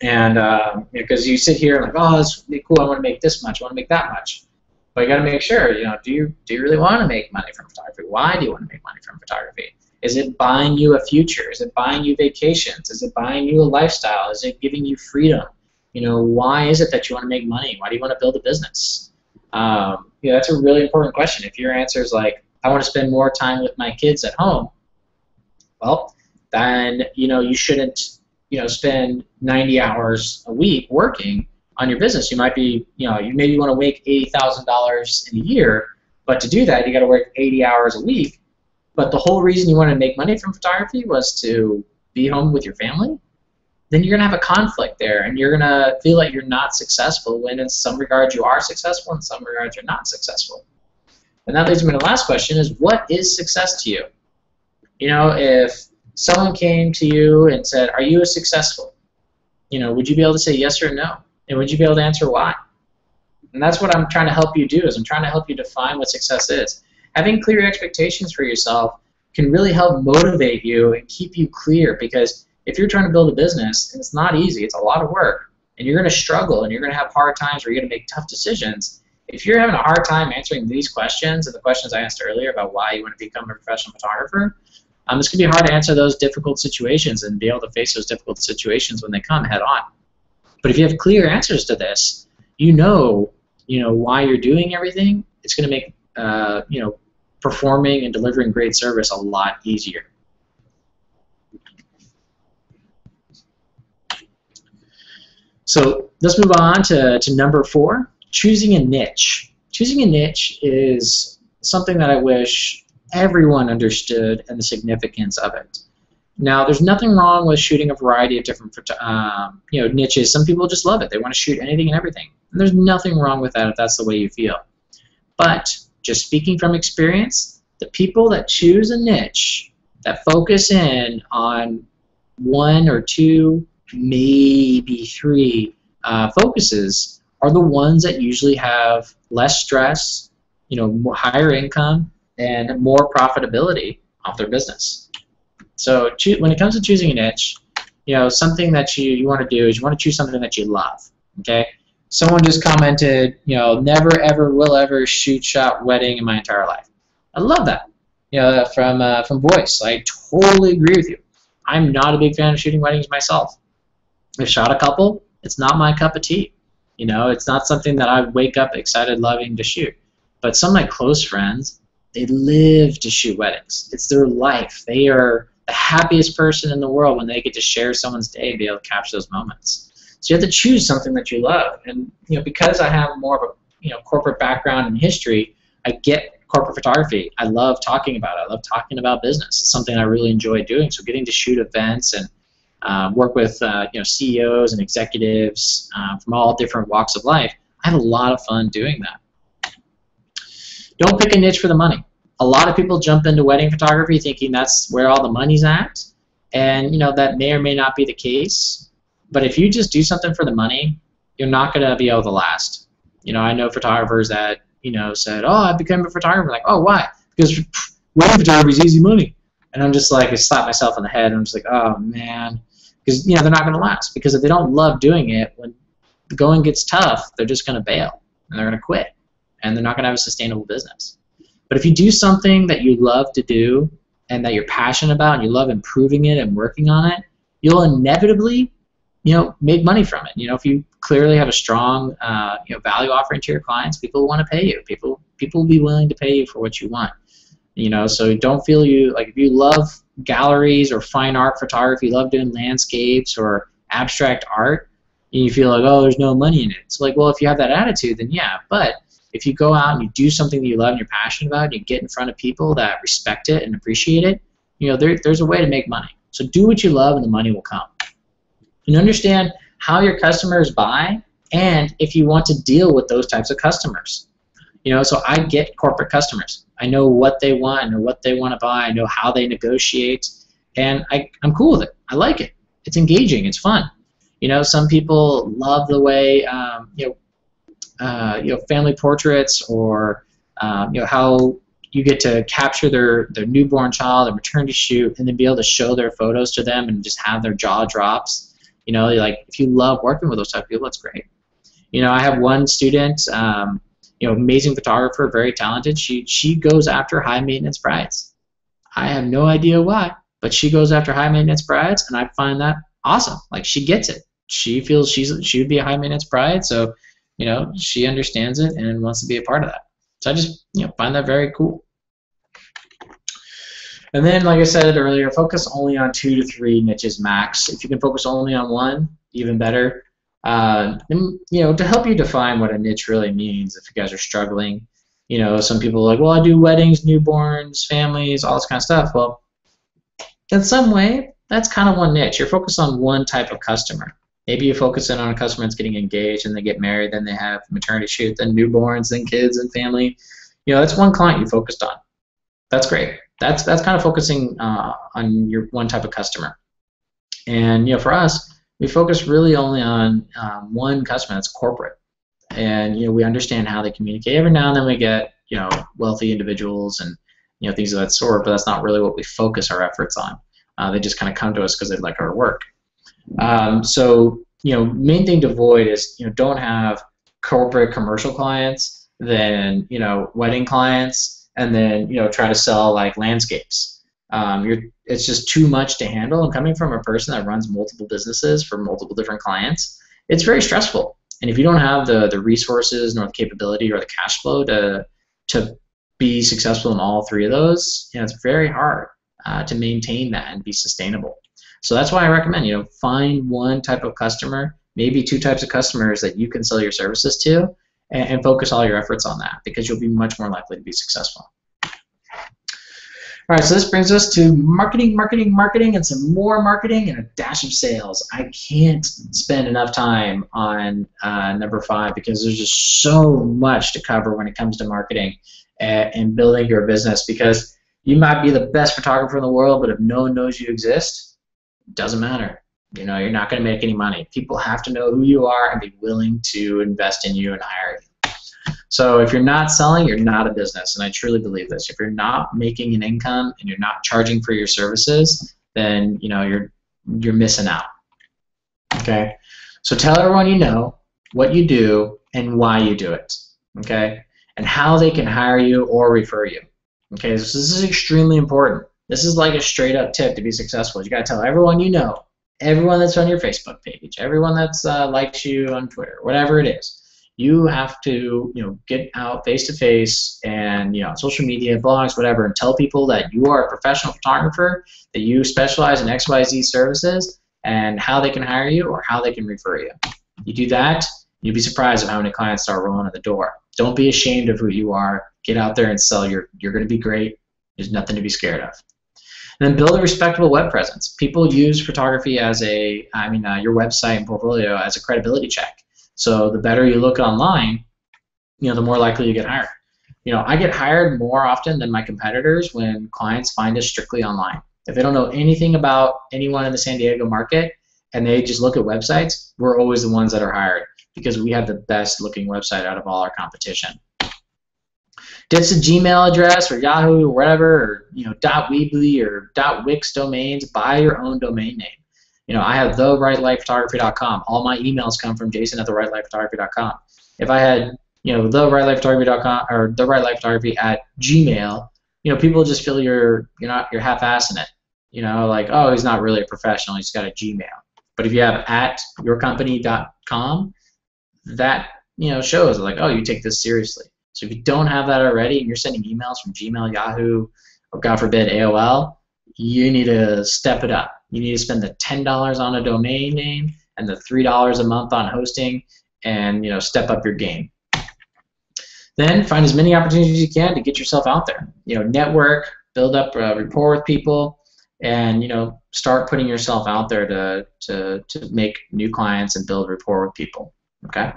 And because you sit here like, oh, this would be cool. I want to make this much. I want to make that much. But you got to make sure. Do you really want to make money from photography? Why do you want to make money from photography? Is it buying you a future? Is it buying you vacations? Is it buying you a lifestyle? Is it giving you freedom? Why is it that you want to make money? Why do you want to build a business? That's a really important question. If your answer is like, I want to spend more time with my kids at home, well, then you shouldn't spend 90 hours a week working on your business. You might be you maybe want to make $80,000 in a year, but to do that you got to work 80 hours a week. But the whole reason you want to make money from photography was to be home with your family, then you're going to have a conflict there, and you're going to feel like you're not successful when in some regards you are successful, in some regards you're not successful. And that leads me to the last question: is what is success to you? If someone came to you and said, are you successful? Would you be able to say yes or no? And would you be able to answer why? And that's what I'm trying to help you do, is I'm trying to help you define what success is. Having clear expectations for yourself can really help motivate you and keep you clear, because if you're trying to build a business, and it's not easy, it's a lot of work, and you're going to struggle, and you're going to have hard times where you're going to make tough decisions. If you're having a hard time answering these questions and the questions I asked earlier about why you want to become a professional photographer, it's going to be hard to answer those difficult situations and be able to face those difficult situations when they come head on. But if you have clear answers to this, why you're doing everything, it's going to make performing and delivering great service a lot easier. So let's move on to number 4, choosing a niche. Choosing a niche is something that I wish everyone understood and the significance of it. Now, there's nothing wrong with shooting a variety of different niches. Some people just love it. They want to shoot anything and everything. And there's nothing wrong with that if that's the way you feel. But just speaking from experience, the people that choose a niche, that focus in on 1 or 2, maybe 3 focuses, are the ones that usually have less stress, higher income, and more profitability off their business. So when it comes to choosing a niche, something that you want to do is you want to choose something that you love. Okay. Someone just commented, never ever will ever shot wedding in my entire life. I love that. From Voice. I totally agree with you. I'm not a big fan of shooting weddings myself. I've shot a couple. It's not my cup of tea. It's not something that I wake up excited loving to shoot. But some of my close friends, they live to shoot weddings. It's their life. They are the happiest person in the world when they get to share someone's day and be able to capture those moments. So you have to choose something that you love. And because I have more of a corporate background and history, I get corporate photography. I love talking about it. I love talking about business. It's something I really enjoy doing. So getting to shoot events and work with CEOs and executives from all different walks of life, I have a lot of fun doing that. Don't pick a niche for the money. A lot of people jump into wedding photography thinking that's where all the money's at, and that may or may not be the case. But if you just do something for the money, you're not going to be able to last. I know photographers that said, "Oh, I became a photographer." Like, "Oh, why?" Because wedding photography is easy money. And I'm just like, I slap myself on the head. And I'm just like, oh man, because they're not going to last. Because if they don't love doing it, when the going gets tough, they're just going to bail and they're going to quit, and they're not going to have a sustainable business. But if you do something that you love to do and that you're passionate about, and you love improving it and working on it, you'll inevitably make money from it. If you clearly have a strong value offering to your clients, people want to pay you. People will be willing to pay you for what you want. So don't feel if you love galleries or fine art photography, you love doing landscapes or abstract art, you feel like, oh, there's no money in it. It's like, well, if you have that attitude, then yeah. But if you go out and you do something that you love and you're passionate about, and you get in front of people that respect it and appreciate it, there's a way to make money. So do what you love and the money will come. And understand how your customers buy and if you want to deal with those types of customers. So I get corporate customers. I know what they want, I know what they want to buy, I know how they negotiate, and I'm cool with it. I like it. It's engaging, it's fun. Some people love the way family portraits, or how you get to capture their newborn child and maternity shoot, and then be able to show their photos to them and just have their jaw drops. Like, if you love working with those type of people, that's great. I have one student, amazing photographer, very talented. She goes after high maintenance brides. I have no idea why, but she goes after high maintenance brides, and I find that awesome. Like, she gets it. She feels she would be a high maintenance bride, so she understands it and wants to be a part of that. So I just find that very cool. And then, like I said earlier, focus only on 2 to 3 niches max. If you can focus only on one, even better. And, to help you define what a niche really means, if you guys are struggling, some people are like, well, I do weddings, newborns, families, all this kind of stuff. Well, in some way, that's kind of one niche. You're focused on one type of customer. Maybe you focus in on a customer that's getting engaged, and they get married, then they have maternity shoot, then newborns, then kids and family. That's one client you focused on. That's great. That's kind of focusing on your one type of customer. And for us, we focus really only on one customer that's corporate, and we understand how they communicate. Every now and then we get wealthy individuals and things of that sort, but that's not really what we focus our efforts on. They just kind of come to us because they like our work. So main thing to avoid is don't have corporate commercial clients, then wedding clients, and then try to sell like landscapes. It's just too much to handle, and coming from a person that runs multiple businesses for multiple different clients, it's very stressful. And if you don't have the resources nor the capability or the cash flow to be successful in all 3 of those, it's very hard to maintain that and be sustainable. So that's why I recommend find one type of customer, maybe 2 types of customers that you can sell your services to, and focus all your efforts on that, because you'll be much more likely to be successful. All right, so this brings us to marketing, and some more marketing and a dash of sales. I can't spend enough time on number 5 because there's just so much to cover when it comes to marketing and building your business, because you might be the best photographer in the world, but if no one knows you exist, it doesn't matter. You're not going to make any money. People have to know who you are and be willing to invest in you and hire you. So if you're not selling, you're not a business, and I truly believe this. If you're not making an income and you're not charging for your services, then you're missing out. Okay? So tell everyone you know what you do and why you do it. Okay? And how they can hire you or refer you. Okay? So this is extremely important. This is like a straight up tip to be successful. You got to tell everyone you know, everyone that's on your Facebook page, everyone that's likes you on Twitter, whatever it is. You have to, get out face to face and, social media, blogs, whatever, and tell people that you are a professional photographer, that you specialize in XYZ services, and how they can hire you or how they can refer you. You do that, you'd be surprised at how many clients start rolling at the door. Don't be ashamed of who you are. Get out there and sell. You're going to be great. There's nothing to be scared of. And then build a respectable web presence. People use photography as your website and portfolio as a credibility check. So the better you look online, the more likely you get hired. I get hired more often than my competitors when clients find us strictly online. If they don't know anything about anyone in the San Diego market and they just look at websites, we're always the ones that are hired because we have the best looking website out of all our competition. Ditch the Gmail address or Yahoo or whatever, or .weebly or .wix domains. Buy your own domain name. I have therightlightphotography.com. All my emails come from jason@therightlightphotography.com. If I had, therightlightphotography.com or therightlightphotography at Gmail, people just feel you're half-assing it. Like, oh, he's not really a professional. He's got a Gmail. But if you have at yourcompany.com, that shows like, oh, you take this seriously. So if you don't have that already and you're sending emails from Gmail, Yahoo, or God forbid AOL, you need to step it up. You need to spend the $10 on a domain name and the $3 a month on hosting, and step up your game. Then find as many opportunities as you can to get yourself out there. Network, build up rapport with people, and start putting yourself out there to make new clients and build rapport with people. Okay.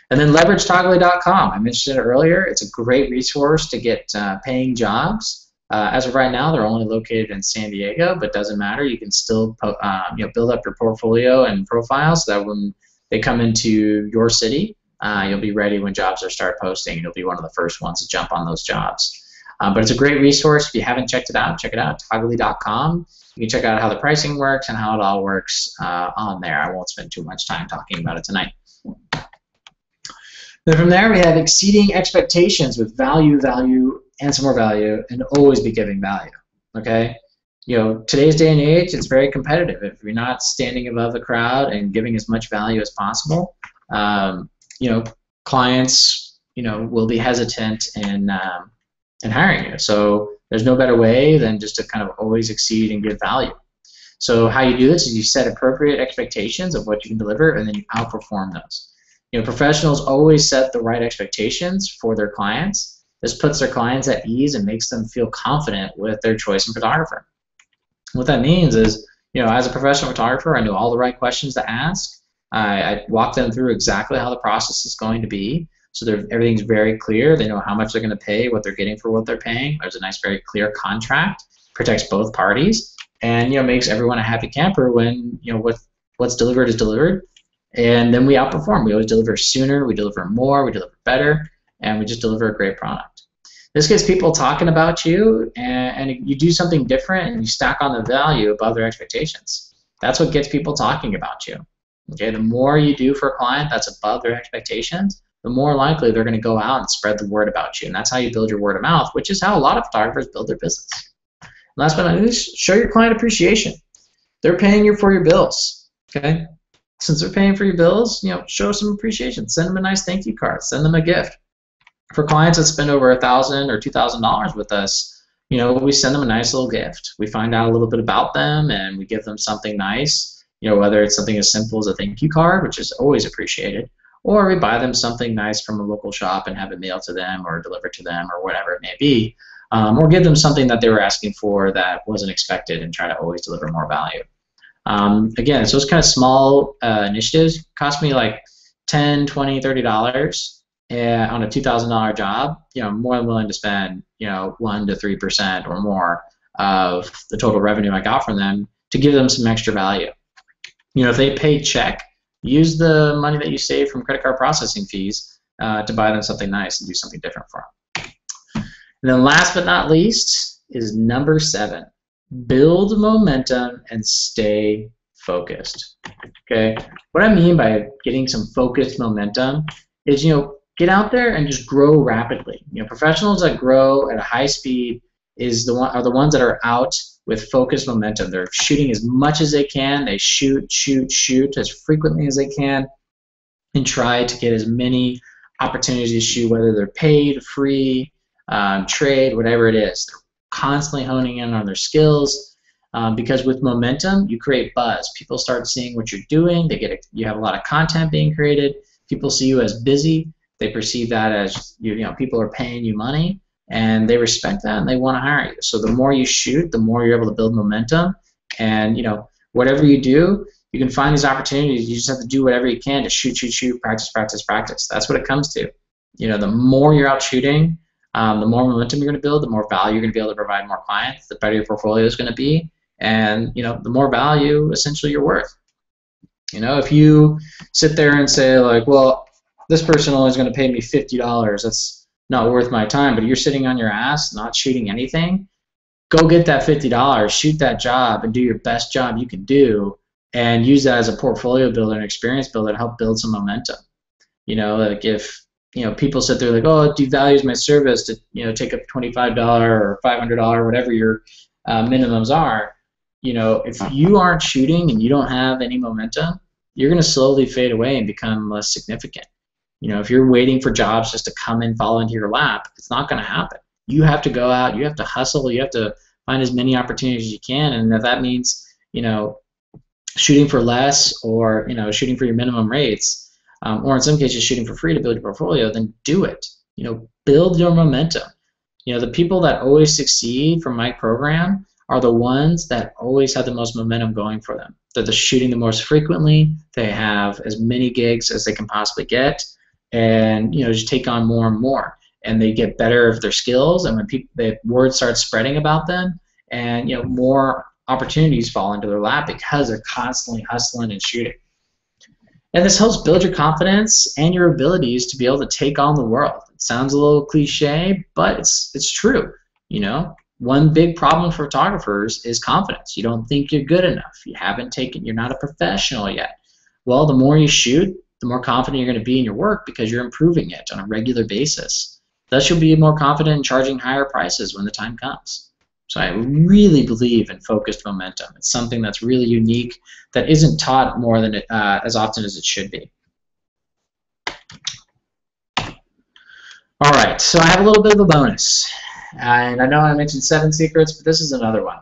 And then leverage Toggly.com. I mentioned it earlier. It's a great resource to get paying jobs. As of right now, they're only located in San Diego, but doesn't matter. You can still build up your portfolio and profile so that when they come into your city, you'll be ready when jobs start posting. You'll be one of the first ones to jump on those jobs. But it's a great resource. If you haven't checked it out, check it out, Toggly.com. You can check out how the pricing works and how it all works on there. I won't spend too much time talking about it tonight. Then from there, we have exceeding expectations with value, and some more value, and always be giving value. Okay? Today's day and age, it's very competitive. If you're not standing above the crowd and giving as much value as possible, clients, will be hesitant in hiring you. So there's no better way than just to kind of always exceed and give value. So how you do this is you set appropriate expectations of what you can deliver, and then you outperform those. Professionals always set the right expectations for their clients. This puts their clients at ease and makes them feel confident with their choice in photographer. What that means is, as a professional photographer, I know all the right questions to ask. I walk them through exactly how the process is going to be, so everything's very clear. They know how much they're going to pay, what they're getting for what they're paying. There's a nice, very clear contract, protects both parties, and makes everyone a happy camper when what's delivered is delivered. And then we outperform. We always deliver sooner, we deliver more, we deliver better, and we just deliver a great product. This gets people talking about you, and you do something different, and you stack on the value above their expectations. That's what gets people talking about you. Okay, the more you do for a client that's above their expectations, the more likely they're going to go out and spread the word about you. And that's how you build your word of mouth, which is how a lot of photographers build their business. And last but not least, show your client appreciation. They're paying you for your bills. Okay? Since they're paying for your bills, show some appreciation. Send them a nice thank you card. Send them a gift. For clients that spend over $1,000 or $2,000 with us, we send them a nice little gift. We find out a little bit about them, and we give them something nice. Whether it's something as simple as a thank you card, which is always appreciated, or we buy them something nice from a local shop and have it mailed to them or delivered to them or whatever it may be, or give them something that they were asking for that wasn't expected, and try to always deliver more value. Again, it's those kind of small initiatives. Cost me like $10, $20, $30 on a $2,000 job. I'm more than willing to spend 1 to 3% or more of the total revenue I got from them to give them some extra value. If they pay check, use the money that you save from credit card processing fees to buy them something nice and do something different for them. And then last but not least is number 7. Build momentum and stay focused. Okay, what I mean by getting some focused momentum is get out there and just grow rapidly. Professionals that grow at a high speed are the ones that are out with focused momentum. They're shooting as much as they can. They shoot as frequently as they can, and try to get as many opportunities to shoot, whether they're paid, free, trade, whatever it is. They're constantly honing in on their skills, because with momentum you create buzz. People start seeing what you're doing. You have a lot of content being created. People see you as busy. They perceive that as people are paying you money, and they respect that and they want to hire you. So the more you shoot, the more you're able to build momentum. And whatever you do, you can find these opportunities. You just have to do whatever you can to shoot, practice. That's what it comes to. The more you're out shooting, the more momentum you're going to build, the more value you're going to be able to provide more clients, the better your portfolio is going to be, and the more value essentially you're worth. If you sit there and say like, well, this person only is going to pay me $50, that's not worth my time, but you're sitting on your ass not shooting anything, go get that $50, shoot that job, and do your best job you can do, and use that as a portfolio builder and experience builder to help build some momentum. Like if people sit there like, oh, it devalues my service to take up $25 or $500, whatever your minimums are. If you aren't shooting and you don't have any momentum, you're going to slowly fade away and become less significant. If you're waiting for jobs just to come and fall into your lap, it's not going to happen. You have to go out, you have to hustle, you have to find as many opportunities as you can, and if that means shooting for less, or shooting for your minimum rates, or in some cases shooting for free to build your portfolio, then do it. Build your momentum. The people that always succeed from my program are the ones that always have the most momentum going for them. They're shooting the most frequently. They have as many gigs as they can possibly get, and just take on more and more. And they get better at their skills. And when the word starts spreading about them, and more opportunities fall into their lap because they're constantly hustling and shooting. And this helps build your confidence and your abilities to be able to take on the world. It sounds a little cliche, but it's true. One big problem for photographers is confidence. You don't think you're good enough. You're not a professional yet. Well, the more you shoot, the more confident you're going to be in your work because you're improving it on a regular basis. Thus, you'll be more confident in charging higher prices when the time comes. So I really believe in focused momentum. It's something that's really unique that isn't taught more than as often as it should be. All right, so I have a little bit of a bonus. And I know I mentioned 7 secrets, but this is another one.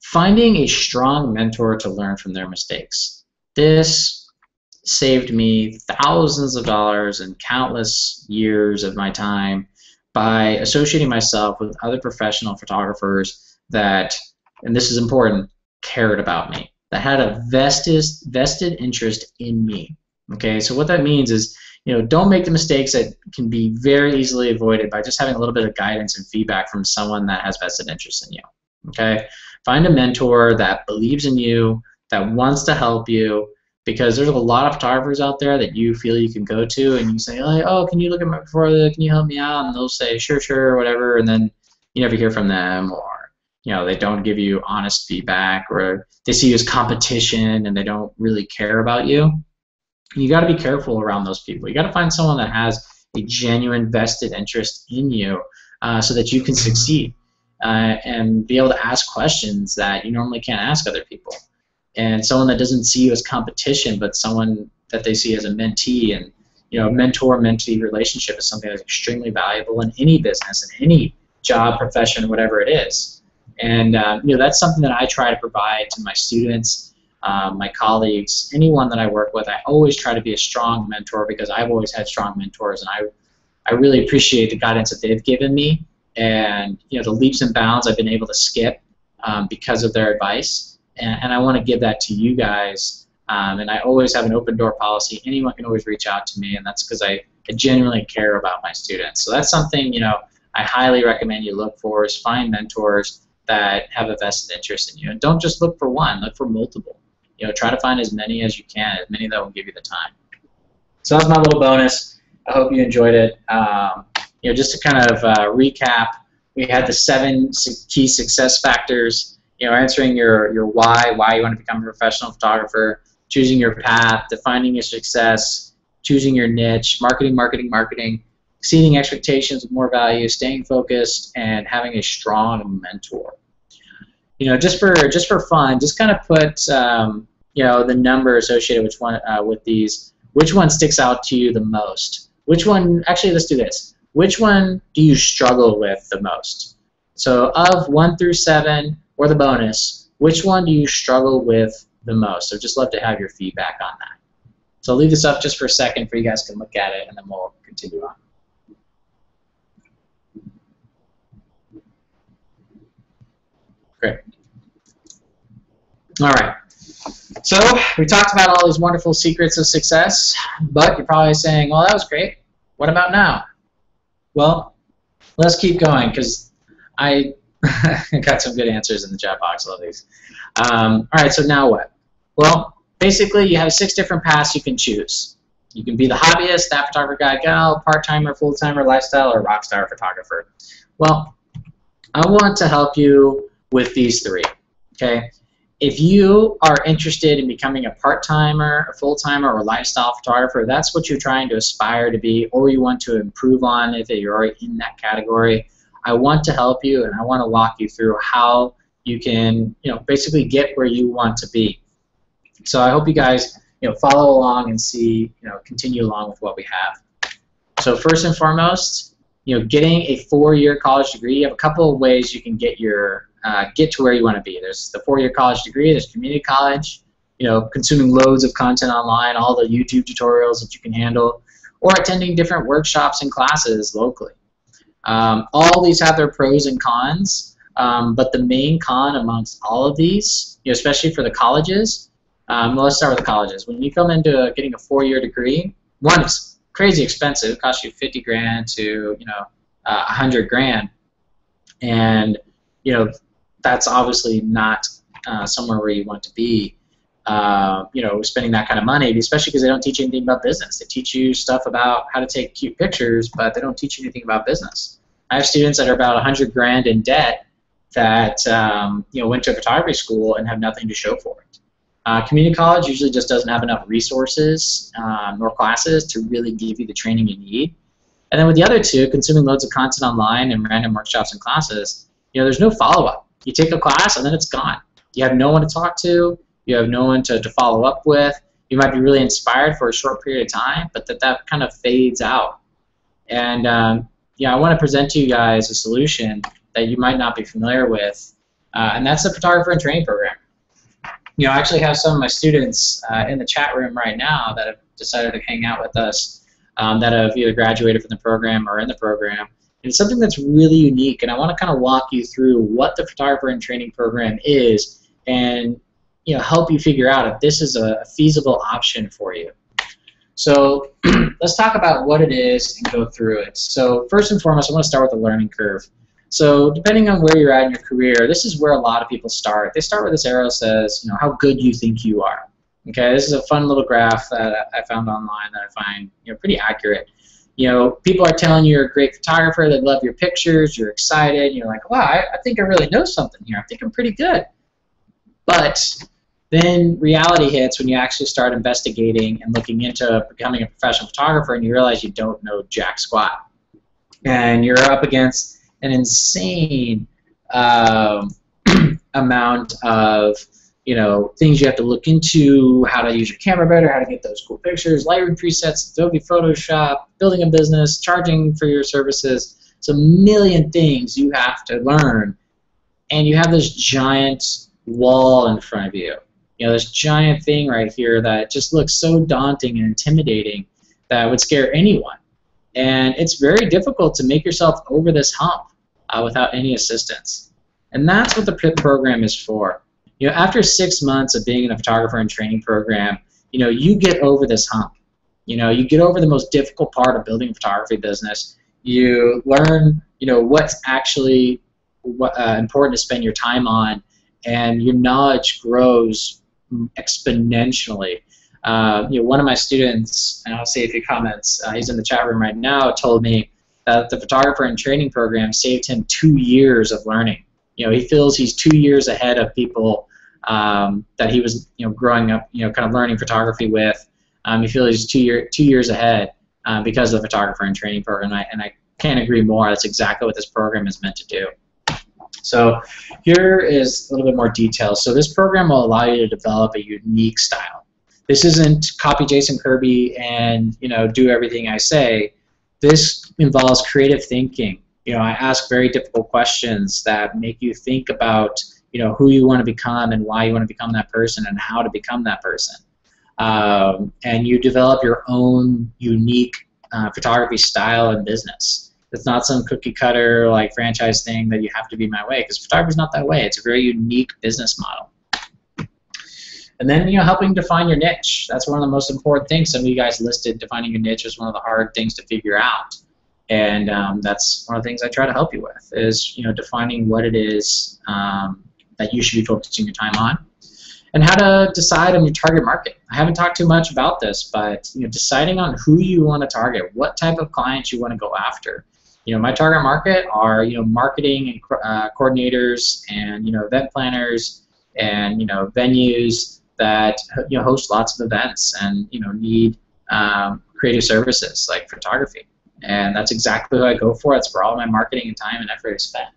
Finding a strong mentor to learn from their mistakes. This saved me thousands of dollars and countless years of my time by associating myself with other professional photographers that, and this is important, cared about me, that had a vested interest in me. Okay, so what that means is, don't make the mistakes that can be very easily avoided by just having a little bit of guidance and feedback from someone that has vested interest in you. Okay, find a mentor that believes in you, that wants to help you, because there's a lot of photographers out there that you feel you can go to and you say, oh, can you look at my portfolio, can you help me out? And they'll say, sure, whatever, and then you never hear from them, or they don't give you honest feedback, or they see you as competition and they don't really care about you. You got to be careful around those people. You got to find someone that has a genuine vested interest in you so that you can succeed and be able to ask questions that you normally can't ask other people. And someone that doesn't see you as competition, but someone that they see as a mentee. And a mentor-mentee relationship is something that's extremely valuable in any business, in any job, profession, whatever it is. And that's something that I try to provide to my students, my colleagues, anyone that I work with. I always try to be a strong mentor because I've always had strong mentors, and I really appreciate the guidance that they've given me, and the leaps and bounds I've been able to skip because of their advice. And I want to give that to you guys. And I always have an open door policy. Anyone can always reach out to me, and that's because I genuinely care about my students. So that's something I highly recommend you look for, is find mentors that have a vested interest in you. And don't just look for one, look for multiple. Try to find as many as you can, as many that will give you the time. So that's my little bonus. I hope you enjoyed it. Just to kind of recap, we had the 7 key success factors. Answering your why you want to become a professional photographer, choosing your path, defining your success, choosing your niche, marketing, exceeding expectations with more value, staying focused, and having a strong mentor. Just for fun, just kind of put the number associated with these. Which one sticks out to you the most? Which one? Actually, let's do this. Which one do you struggle with the most? So of 1 through 7. Or the bonus, which one do you struggle with the most? So just love to have your feedback on that. So I'll leave this up just for a second for you guys to look at it, and then we'll continue on. Great. All right. So we talked about all these wonderful secrets of success, but you're probably saying, well, that was great. What about now? Well, let's keep going, because I got some good answers in the chat box. Love these. All right, so now what? Well, basically, you have 6 different paths you can choose. You can be the hobbyist, that photographer guy, gal, part-timer, full-timer, lifestyle, or rockstar photographer. Well, I want to help you with these 3. Okay? If you are interested in becoming a part-timer, a full-timer, or lifestyle photographer, that's what you're trying to aspire to be, or you want to improve on if you're already in that category, I want to help you, and I want to walk you through how you can, basically get where you want to be. So I hope you guys, follow along and see, continue along with what we have. So first and foremost, getting a 4-year college degree. You have a couple of ways you can get to where you want to be. There's the 4-year college degree. There's community college. consuming loads of content online, all the YouTube tutorials that you can handle, or attending different workshops and classes locally. All these have their pros and cons, but the main con amongst all of these, especially for the colleges, let's start with the colleges. When you come into getting a 4-year degree, one, it's crazy expensive. It costs you 50 grand to 100 grand, and that's obviously not somewhere where you want to be. Spending that kind of money, especially because they don't teach you anything about business. They teach you stuff about how to take cute pictures, but they don't teach you anything about business. I have students that are about 100 grand in debt that went to a photography school and have nothing to show for it. Community college usually just doesn't have enough resources nor classes to really give you the training you need. And then with the other two, consuming loads of content online and random workshops and classes, there's no follow-up. You take a class and then it's gone. You have no one to talk to. You have no one to follow up with. You might be really inspired for a short period of time, but that kind of fades out. And I want to present to you guys a solution that you might not be familiar with, and that's the photographer and training program. I actually have some of my students in the chat room right now that have decided to hang out with us, that have either graduated from the program or in the program. And it's something that's really unique, and I want to kind of walk you through what the photographer and training program is, and help you figure out if this is a feasible option for you. So let's talk about what it is and go through it. So first and foremost, I want to start with the learning curve. So depending on where you're at in your career, this is where a lot of people start. They start with this arrow that says, how good you think you are. Okay, this is a fun little graph that I found online that I find pretty accurate. People are telling you you're a great photographer, they love your pictures, you're excited, you're like, wow, I think I really know something here. I think I'm pretty good. But then reality hits when you actually start investigating and looking into becoming a professional photographer, and you realize you don't know jack squat. And you're up against an insane amount of things you have to look into, how to use your camera better, how to get those cool pictures, Lightroom presets, Adobe Photoshop, building a business, charging for your services. It's a million things you have to learn, and you have this giant wall in front of you. This giant thing right here that just looks so daunting and intimidating that would scare anyone. And it's very difficult to make yourself over this hump without any assistance. And that's what the PIP program is for. After 6 months of being in a photographer and training program, you get over this hump. You get over the most difficult part of building a photography business. You learn, what's actually important to spend your time on, and your knowledge grows exponentially. One of my students, and I'll see if he comments, he's in the chat room right now, told me that the photographer and training program saved him 2 years of learning. He feels he's 2 years ahead of people that he was, growing up, kind of learning photography with. He feels he's 2 years ahead because of the photographer and training program, and I can't agree more. That's exactly what this program is meant to do. So here is a little bit more detail. So this program will allow you to develop a unique style. This isn't copy Jason Kirby and do everything I say. This involves creative thinking. I ask very difficult questions that make you think about who you want to become and why you want to become that person and how to become that person. And you develop your own unique photography style and business. It's not some cookie cutter like franchise thing that you have to be my way, because photography is not that way. It's a very unique business model. And then helping define your niche. That's one of the most important things. Some of you guys listed defining your niche as one of the hard things to figure out. And that's one of the things I try to help you with is defining what it is that you should be focusing your time on, and how to decide on your target market. I haven't talked too much about this, but deciding on who you want to target, what type of clients you want to go after. My target market are marketing and coordinators and event planners and venues that host lots of events and need creative services like photography. And that's exactly what I go for. That's where all my marketing and time and effort is spent.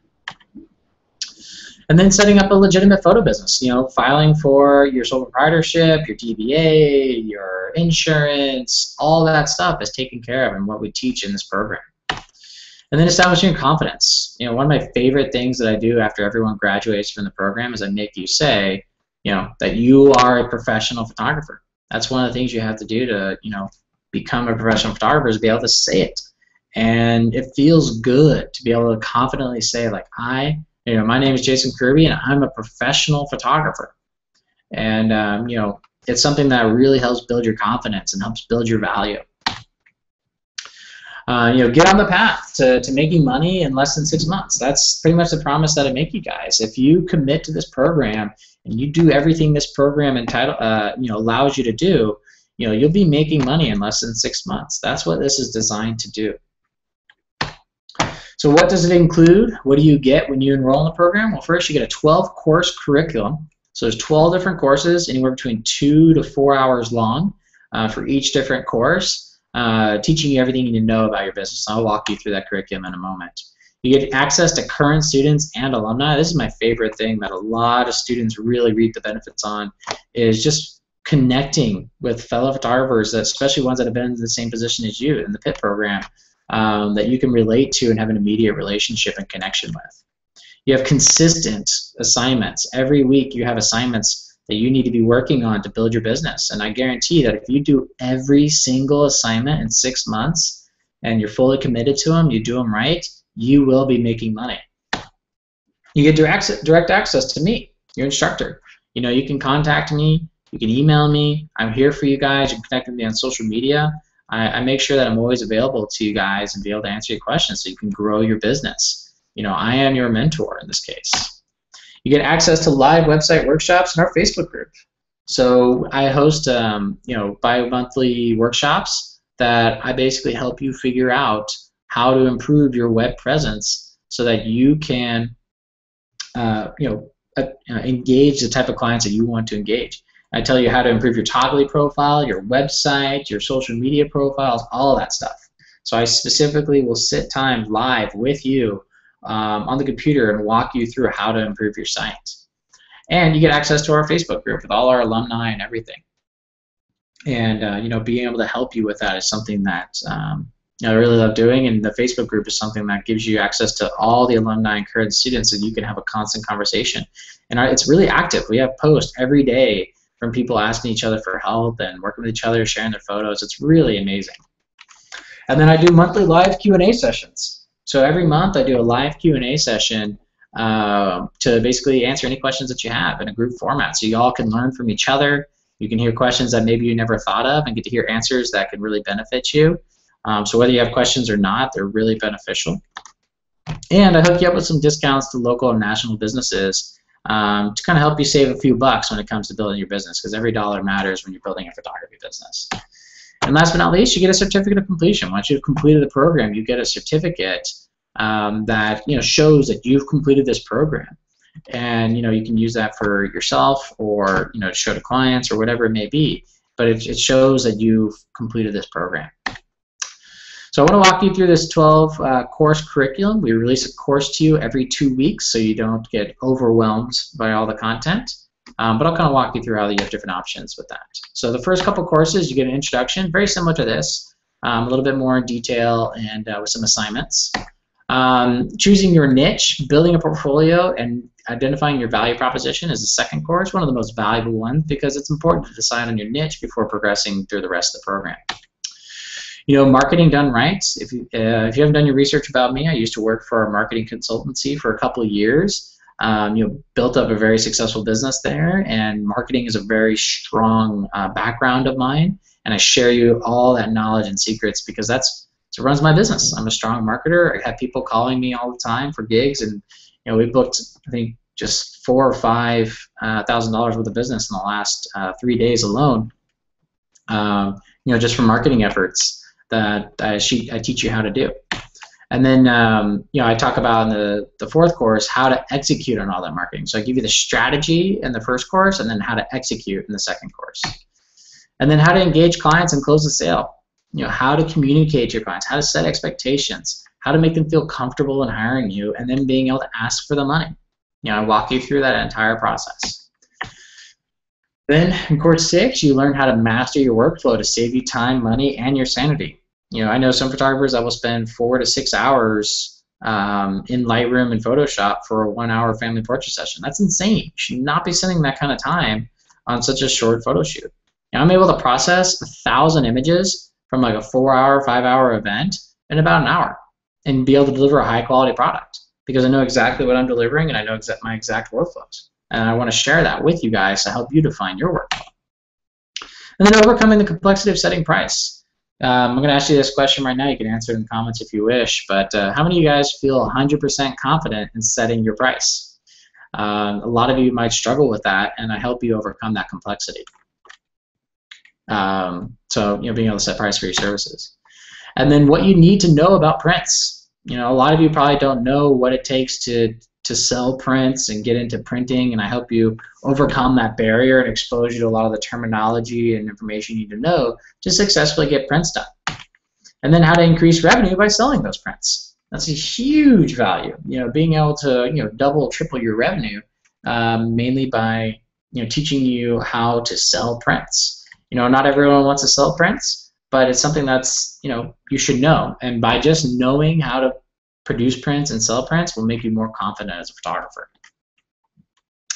And then setting up a legitimate photo business, filing for your sole proprietorship, your DBA, your insurance, all that stuff is taken care of in what we teach in this program. And then establishing your confidence. One of my favorite things that I do after everyone graduates from the program is I make you say, that you are a professional photographer. That's one of the things you have to do to, become a professional photographer, is be able to say it. And it feels good to be able to confidently say, like, my name is Jason Kirby, and I'm a professional photographer. And, it's something that really helps build your confidence and helps build your value. Get on the path to making money in less than 6 months. That's pretty much the promise that I make you guys. If you commit to this program and you do everything this program allows you to do, you'll be making money in less than 6 months. That's what this is designed to do. So what does it include? What do you get when you enroll in the program? Well, first you get a 12-course curriculum. So there's 12 different courses, anywhere between 2 to 4 hours long for each different course. Teaching you everything you need to know about your business. I'll walk you through that curriculum in a moment. You get access to current students and alumni. This is my favorite thing that a lot of students really reap the benefits on, is just connecting with fellow photographers, especially ones that have been in the same position as you in the PIT program, that you can relate to and have an immediate relationship and connection with. You have consistent assignments. Every week you have assignments that you need to be working on to build your business. And I guarantee that if you do every single assignment in 6 months and you're fully committed to them, you do them right, you will be making money. You get direct access to me, your instructor. You can contact me, you can email me. I'm here for you guys. You can connect with me on social media. I make sure that I'm always available to you guys and be able to answer your questions so you can grow your business. I am your mentor in this case. You get access to live website workshops in our Facebook group. So I host, bi-monthly workshops that I basically help you figure out how to improve your web presence so that you can, engage the type of clients that you want to engage. I tell you how to improve your Toggly profile, your website, your social media profiles, all of that stuff. So I specifically will sit time live with you on the computer and walk you through how to improve your site. And you get access to our Facebook group with all our alumni and everything. And being able to help you with that is something that I really love doing. And the Facebook group is something that gives you access to all the alumni and current students, and you can have a constant conversation. And it's really active. We have posts every day from people asking each other for help and working with each other, sharing their photos. It's really amazing. And then I do monthly live Q&A sessions. So every month I do a live Q&A session to basically answer any questions that you have in a group format. So you all can learn from each other. You can hear questions that maybe you never thought of and get to hear answers that can really benefit you. So whether you have questions or not, they're really beneficial. And I hook you up with some discounts to local and national businesses to kind of help you save a few bucks when it comes to building your business, because every dollar matters when you're building a photography business. And last but not least, you get a certificate of completion. Once you've completed the program, you get a certificate that shows that you've completed this program. And you can use that for yourself or to show to clients or whatever it may be. But it shows that you've completed this program. So I want to walk you through this 12-course curriculum. We release a course to you every 2 weeks so you don't get overwhelmed by all the content. But I'll kind of walk you through how you have different options with that. So the first couple courses, you get an introduction, very similar to this, a little bit more in detail and with some assignments. Choosing your niche, building a portfolio, and identifying your value proposition is the second course, one of the most valuable ones, because it's important to decide on your niche before progressing through the rest of the program. Marketing done right. If you haven't done your research about me, I used to work for a marketing consultancy for a couple of years. Built up a very successful business there, and marketing is a very strong background of mine, and I share you all that knowledge and secrets because that's what runs my business. I'm a strong marketer. I have people calling me all the time for gigs, and we booked, I think, just $4,000 or $5,000 worth of business in the last 3 days alone. Just from marketing efforts that I teach you how to do. And then, I talk about in the fourth course how to execute on all that marketing. So I give you the strategy in the first course, and then how to execute in the second course. And then how to engage clients and close the sale. How to communicate to your clients, how to set expectations, how to make them feel comfortable in hiring you, and then being able to ask for the money. I walk you through that entire process. Then in course 6, you learn how to master your workflow to save you time, money, and your sanity. I know some photographers that will spend 4 to 6 hours in Lightroom and Photoshop for a 1-hour family portrait session. That's insane. You should not be spending that kind of time on such a short photo shoot. And I'm able to process 1,000 images from like a 4-hour, 5-hour event in about an hour and be able to deliver a high-quality product because I know exactly what I'm delivering and I know my exact workflows. And I want to share that with you guys to help you define your workflow. And then overcoming the complexity of setting price. I'm going to ask you this question right now. You can answer it in the comments if you wish. But how many of you guys feel 100% confident in setting your price? A lot of you might struggle with that, and I help you overcome that complexity. So being able to set price for your services. And then what you need to know about prints. A lot of you probably don't know what it takes to sell prints and get into printing, and I help you overcome that barrier and expose you to a lot of the terminology and information you need to know to successfully get prints done. And then how to increase revenue by selling those prints. That's a huge value. Being able to double, triple your revenue, mainly by teaching you how to sell prints. Not everyone wants to sell prints, but it's something that's you should know. And by just knowing how to produce prints and sell prints will make you more confident as a photographer.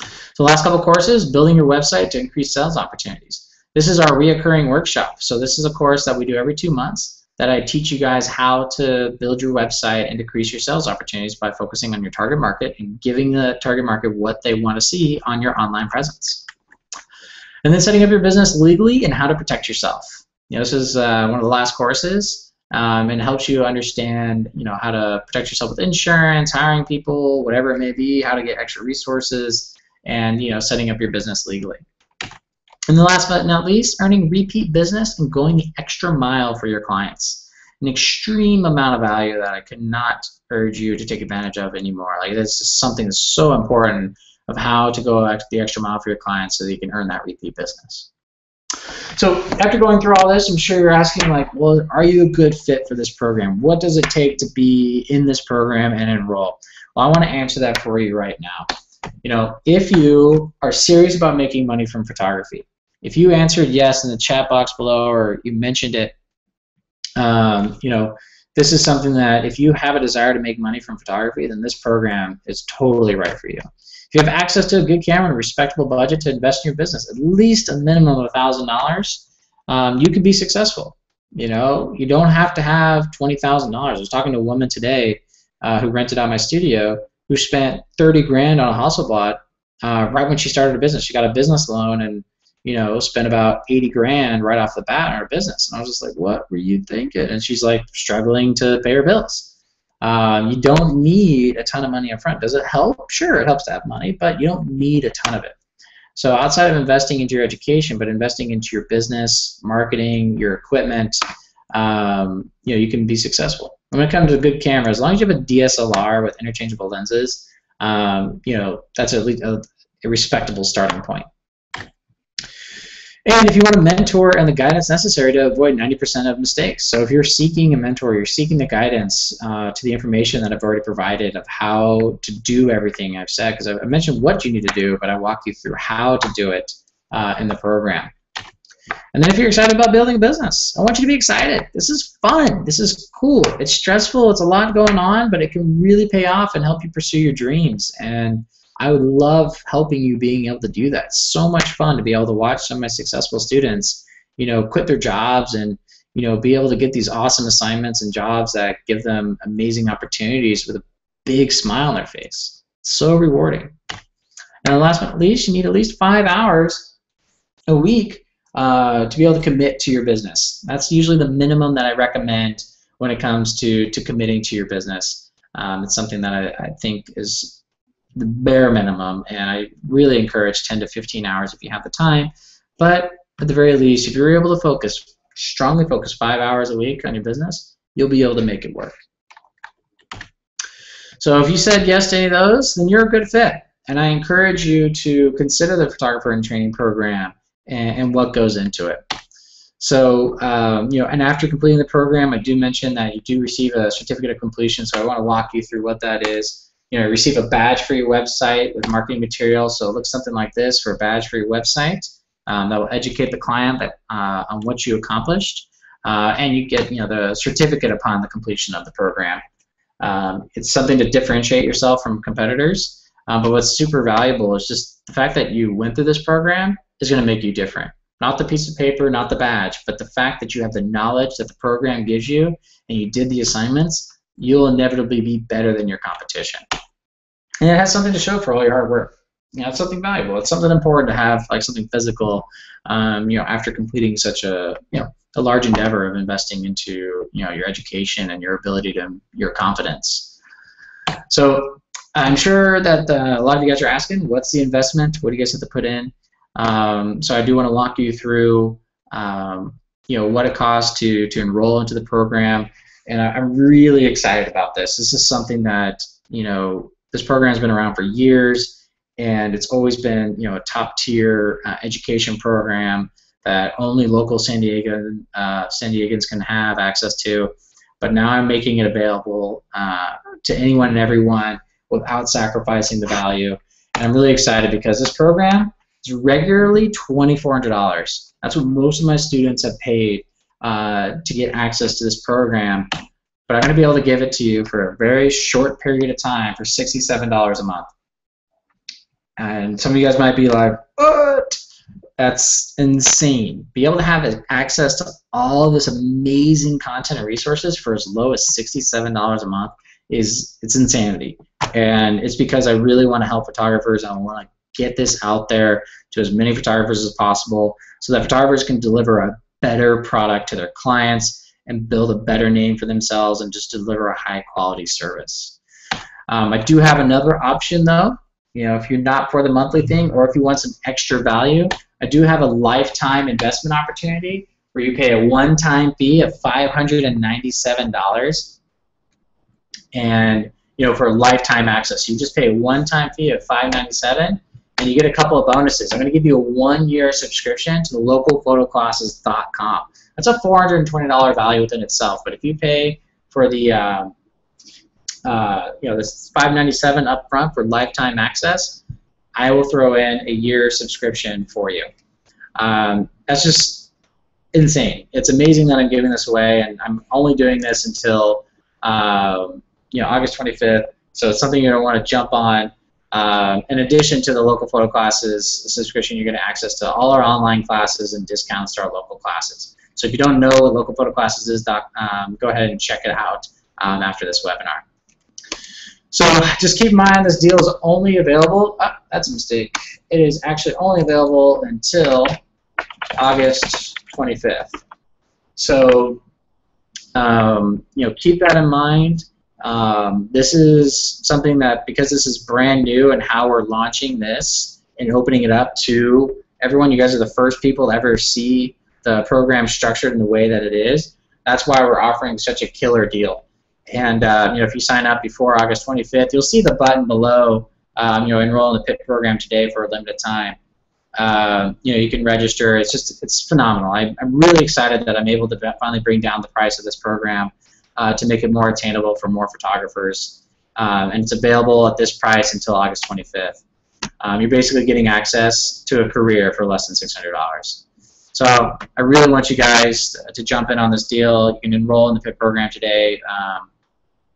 So the last couple courses, building your website to increase sales opportunities. This is our reoccurring workshop. So this is a course that we do every 2 months that I teach you guys how to build your website and decrease your sales opportunities by focusing on your target market and giving the target market what they want to see on your online presence. And then setting up your business legally and how to protect yourself. This is one of the last courses. And it helps you understand, how to protect yourself with insurance, hiring people, whatever it may be, how to get extra resources, and setting up your business legally. And then last but not least, earning repeat business and going the extra mile for your clients. An extreme amount of value that I could not urge you to take advantage of anymore. Like this is something that's so important of how to go the extra mile for your clients so that you can earn that repeat business. So after going through all this, I'm sure you're asking, like, well, are you a good fit for this program? What does it take to be in this program and enroll? Well, I want to answer that for you right now. If you are serious about making money from photography, if you answered yes in the chat box below or you mentioned it, this is something that if you have a desire to make money from photography, then this program is totally right for you. If you have access to a good camera and a respectable budget to invest in your business, at least a minimum of $1,000, you can be successful. You don't have to have $20,000. I was talking to a woman today who rented out my studio who spent 30 grand on a Hasselblad right when she started her business. She got a business loan and spent about 80 grand right off the bat in her business. And I was just like, what were you thinking? And she's like struggling to pay her bills. You don't need a ton of money up front. Does it help? Sure, it helps to have money, but you don't need a ton of it. So outside of investing into your education, but investing into your business, marketing, your equipment, you can be successful. When it comes to a good camera, as long as you have a DSLR with interchangeable lenses, that's at least a respectable starting point. And if you want a mentor and the guidance necessary to avoid 90% of mistakes. So if you're seeking a mentor, you're seeking the guidance to the information that I've already provided of how to do everything I've said, because I mentioned what you need to do, but I walk you through how to do it in the program. And then if you're excited about building a business, I want you to be excited. This is fun. This is cool. It's stressful. It's a lot going on, but it can really pay off and help you pursue your dreams. And I would love helping you being able to do that. It's so much fun to be able to watch some of my successful students, quit their jobs and, be able to get these awesome assignments and jobs that give them amazing opportunities with a big smile on their face. It's so rewarding. And last but not least, you need at least 5 hours a week to be able to commit to your business. That's usually the minimum that I recommend when it comes to committing to your business. It's something that I think is the bare minimum, and I really encourage 10 to 15 hours if you have the time. But at the very least, if you're able to strongly focus 5 hours a week on your business, you'll be able to make it work. So if you said yes to any of those, then you're a good fit. And I encourage you to consider the Photographer in Training program and what goes into it. So, and after completing the program, I do mention that you do receive a certificate of completion, so I want to walk you through what that is. You receive a badge for your website with marketing material, so it looks something like this for a badge for your website. That will educate the client on what you accomplished, and you get the certificate upon the completion of the program. It's something to differentiate yourself from competitors. But what's super valuable is just the fact that you went through this program is going to make you different. Not the piece of paper, not the badge, but the fact that you have the knowledge that the program gives you and you did the assignments, you'll inevitably be better than your competition. And it has something to show for all your hard work. It's something valuable. It's something important to have, like something physical, after completing such a large endeavor of investing into your education and your ability to your confidence. So I'm sure that a lot of you guys are asking, what's the investment? What do you guys have to put in? So I do want to walk you through what it costs to enroll into the program, and I'm really excited about this. This is something that this program has been around for years. And it's always been, a top-tier education program that only local San Diegans can have access to. But now I'm making it available to anyone and everyone without sacrificing the value. And I'm really excited because this program is regularly $2,400. That's what most of my students have paid to get access to this program. But I'm going to be able to give it to you for a very short period of time for $67 a month. And some of you guys might be like, what? That's insane. Be able to have access to all of this amazing content and resources for as low as $67 a month it's insanity. And it's because I really want to help photographers. I want to get this out there to as many photographers as possible so that photographers can deliver a better product to their clients and build a better name for themselves and just deliver a high quality service. I do have another option though. If you're not for the monthly thing, or if you want some extra value, I do have a lifetime investment opportunity where you pay a one-time fee of $597, and for lifetime access. You just pay a one-time fee of $597, and you get a couple of bonuses. I'm going to give you a 1-year subscription to the LocalPhotoClasses.com. That's a $420 value within itself, but if you pay for the this $597 up front for lifetime access, I will throw in a year subscription for you. That's just insane. It's amazing that I'm giving this away, and I'm only doing this until August 25th. So it's something you're going to want to jump on. In addition to the Local Photo Classes subscription, you're going to access to all our online classes and discounts to our local classes. So if you don't know what LocalPhotoClasses is, go ahead and check it out after this webinar. So just keep in mind, this deal is only available, that's a mistake. It is actually only available until August 25th. So, keep that in mind. This is something that, because this is brand new and how we're launching this and opening it up to everyone, you guys are the first people to ever see the program structured in the way that it is. That's why we're offering such a killer deal. And if you sign up before August 25th, you'll see the button below, enroll in the PIP program today for a limited time. You can register. It's phenomenal. I'm really excited that I'm able to finally bring down the price of this program to make it more attainable for more photographers. And it's available at this price until August 25th. You're basically getting access to a career for less than $600. So I really want you guys to jump in on this deal. You can enroll in the PIP program today,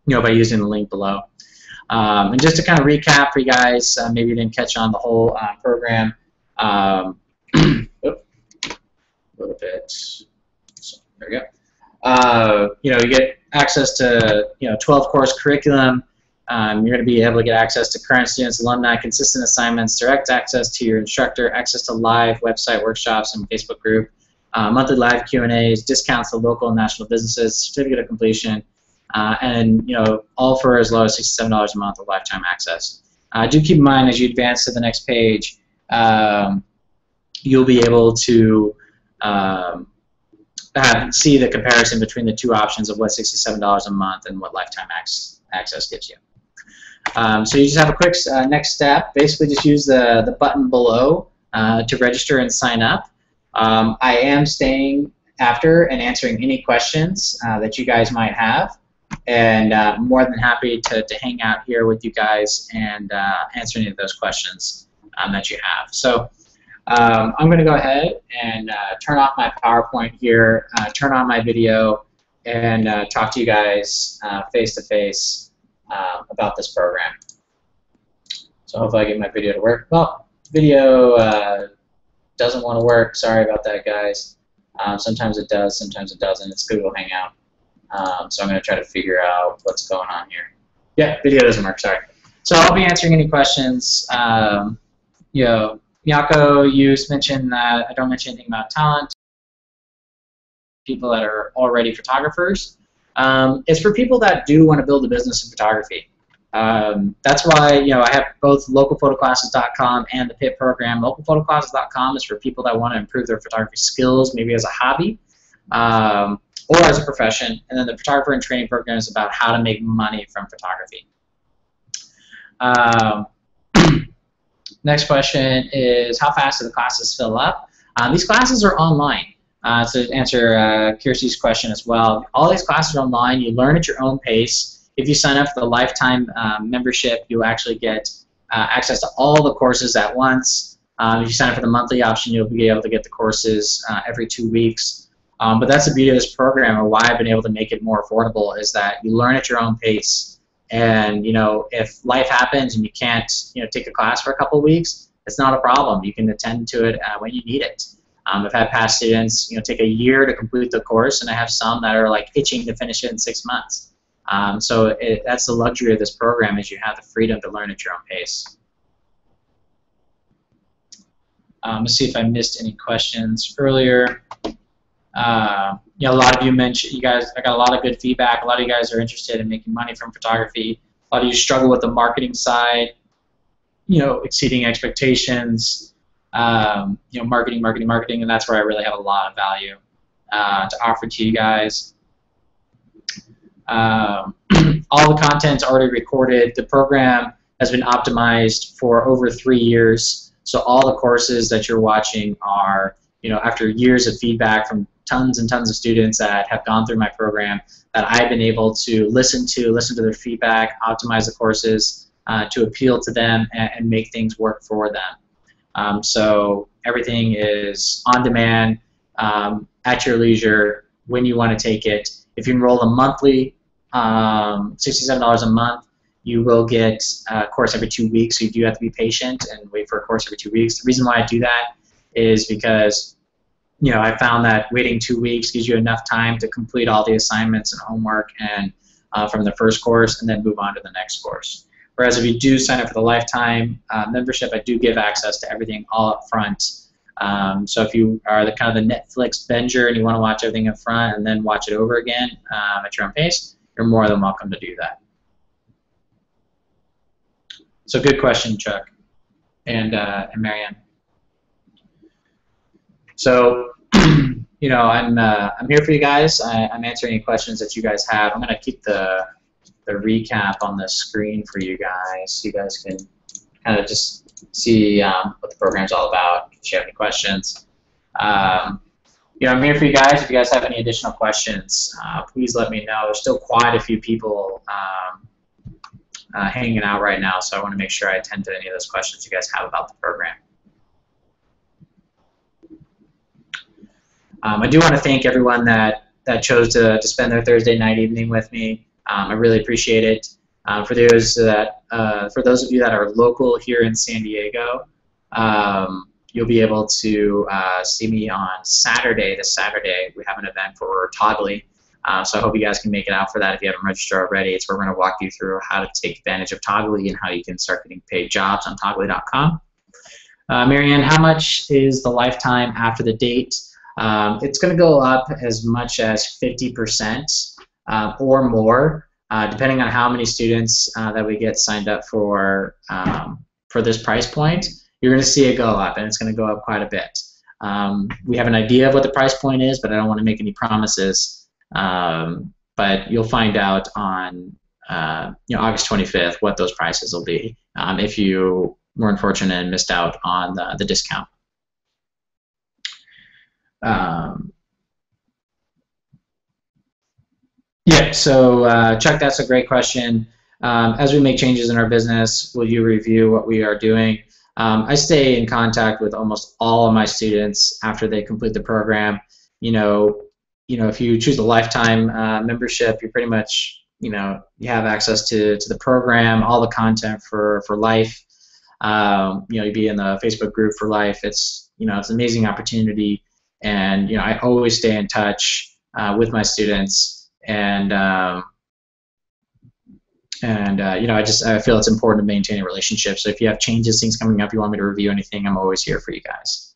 by using the link below. And just to kind of recap for you guys, maybe you didn't catch on the whole program. A little bit. So, there we go. You get access to 12 course curriculum. You're going to be able to get access to current students, alumni, consistent assignments, direct access to your instructor, access to live website workshops and Facebook group, monthly live Q&As, discounts to local and national businesses, certificate of completion, and all for as low as $67 a month of lifetime access. Do keep in mind, as you advance to the next page, you'll be able to see the comparison between the two options of what $67 a month and what lifetime access gives you. So you just have a quick next step. Basically, just use the button below to register and sign up. I am staying after and answering any questions that you guys might have, and I'm more than happy to hang out here with you guys and answer any of those questions that you have. So I'm going to go ahead and turn off my PowerPoint here, turn on my video, and talk to you guys face to face about this program. So hopefully I get my video to work. Well, video doesn't want to work. Sorry about that, guys. Sometimes it does, sometimes it doesn't. It's Google Hangout. So I'm going to try to figure out what's going on here. Yeah, video doesn't work, sorry. So I'll be answering any questions. You know, Miyako, you mentioned that I don't mention anything about talent. People that are already photographers. It's for people that do want to build a business in photography. That's why, you know, I have both LocalPhotoClasses.com and the PIT program. LocalPhotoClasses.com is for people that want to improve their photography skills, maybe as a hobby or as a profession. And then the Photographer and Training program is about how to make money from photography. Next question is, how fast do the classes fill up? These classes are online. To answer Kirsty's question as well, all these classes are online. You learn at your own pace. If you sign up for the lifetime membership, you'll actually get access to all the courses at once. If you sign up for the monthly option, you'll be able to get the courses every 2 weeks. But that's the beauty of this program, and why I've been able to make it more affordable, is that you learn at your own pace. And, you know, if life happens and you can't, you know, take a class for a couple of weeks, it's not a problem. You can attend to it when you need it. I've had past students, you know, take a year to complete the course, and I have some that are like itching to finish it in 6 months. So that's the luxury of this program, is you have the freedom to learn at your own pace. Let's see if I missed any questions earlier. You know, a lot of you mentioned, I got a lot of good feedback. A lot of you guys are interested in making money from photography. A lot of you struggle with the marketing side, you know, exceeding expectations, you know, marketing, and that's where I really have a lot of value to offer to you guys. All the content's already recorded. The program has been optimized for over 3 years, so all the courses that you're watching are, you know, after years of feedback from tons and tons of students that have gone through my program, that I've been able to listen to their feedback, optimize the courses to appeal to them and make things work for them. So everything is on demand, at your leisure, when you want to take it. If you enroll a monthly, $67 a month, you will get a course every 2 weeks, so you do have to be patient and wait for a course every 2 weeks. The reason why I do that is because, you know, I found that waiting 2 weeks gives you enough time to complete all the assignments and homework and from the first course, and then move on to the next course. Whereas if you do sign up for the lifetime membership, I do give access to everything all up front. So if you are the kind of the Netflix binger and you want to watch everything up front and then watch it over again at your own pace, you're more than welcome to do that. So good question, Chuck and Marianne. So, you know, I'm here for you guys. I'm answering any questions that you guys have. I'm going to keep the recap on the screen for you guys, so you guys can kind of just see what the program's all about. If you have any questions, you know, I'm here for you guys. If you guys have any additional questions, please let me know. There's still quite a few people hanging out right now, so I want to make sure I attend to any of those questions you guys have about the program. I do want to thank everyone that chose to spend their Thursday night evening with me. I really appreciate it. For those of you that are local here in San Diego, you'll be able to see me on Saturday. This Saturday, we have an event for Toggly. So I hope you guys can make it out for that if you haven't registered already. It's where we're going to walk you through how to take advantage of Toggly and how you can start getting paid jobs on Toggly.com. Marianne, how much is the lifetime after the date? It's going to go up as much as 50% or more, depending on how many students that we get signed up for this price point. You're going to see it go up, and it's going to go up quite a bit. We have an idea of what the price point is, but I don't want to make any promises. But you'll find out on you know, August 25th what those prices will be if you were unfortunate and missed out on the discount. Yeah, so Chuck, that's a great question. As we make changes in our business, will you review what we are doing? I stay in contact with almost all of my students after they complete the program. You know, if you choose a lifetime membership, you're pretty much you know, you have access to the program, all the content for life. You know, you'd be in the Facebook group for life. It's, you know, it's an amazing opportunity, and you know, I always stay in touch with my students, and you know, I feel it's important to maintain a relationship. So if you have changes, things coming up, you want me to review anything, I'm always here for you guys.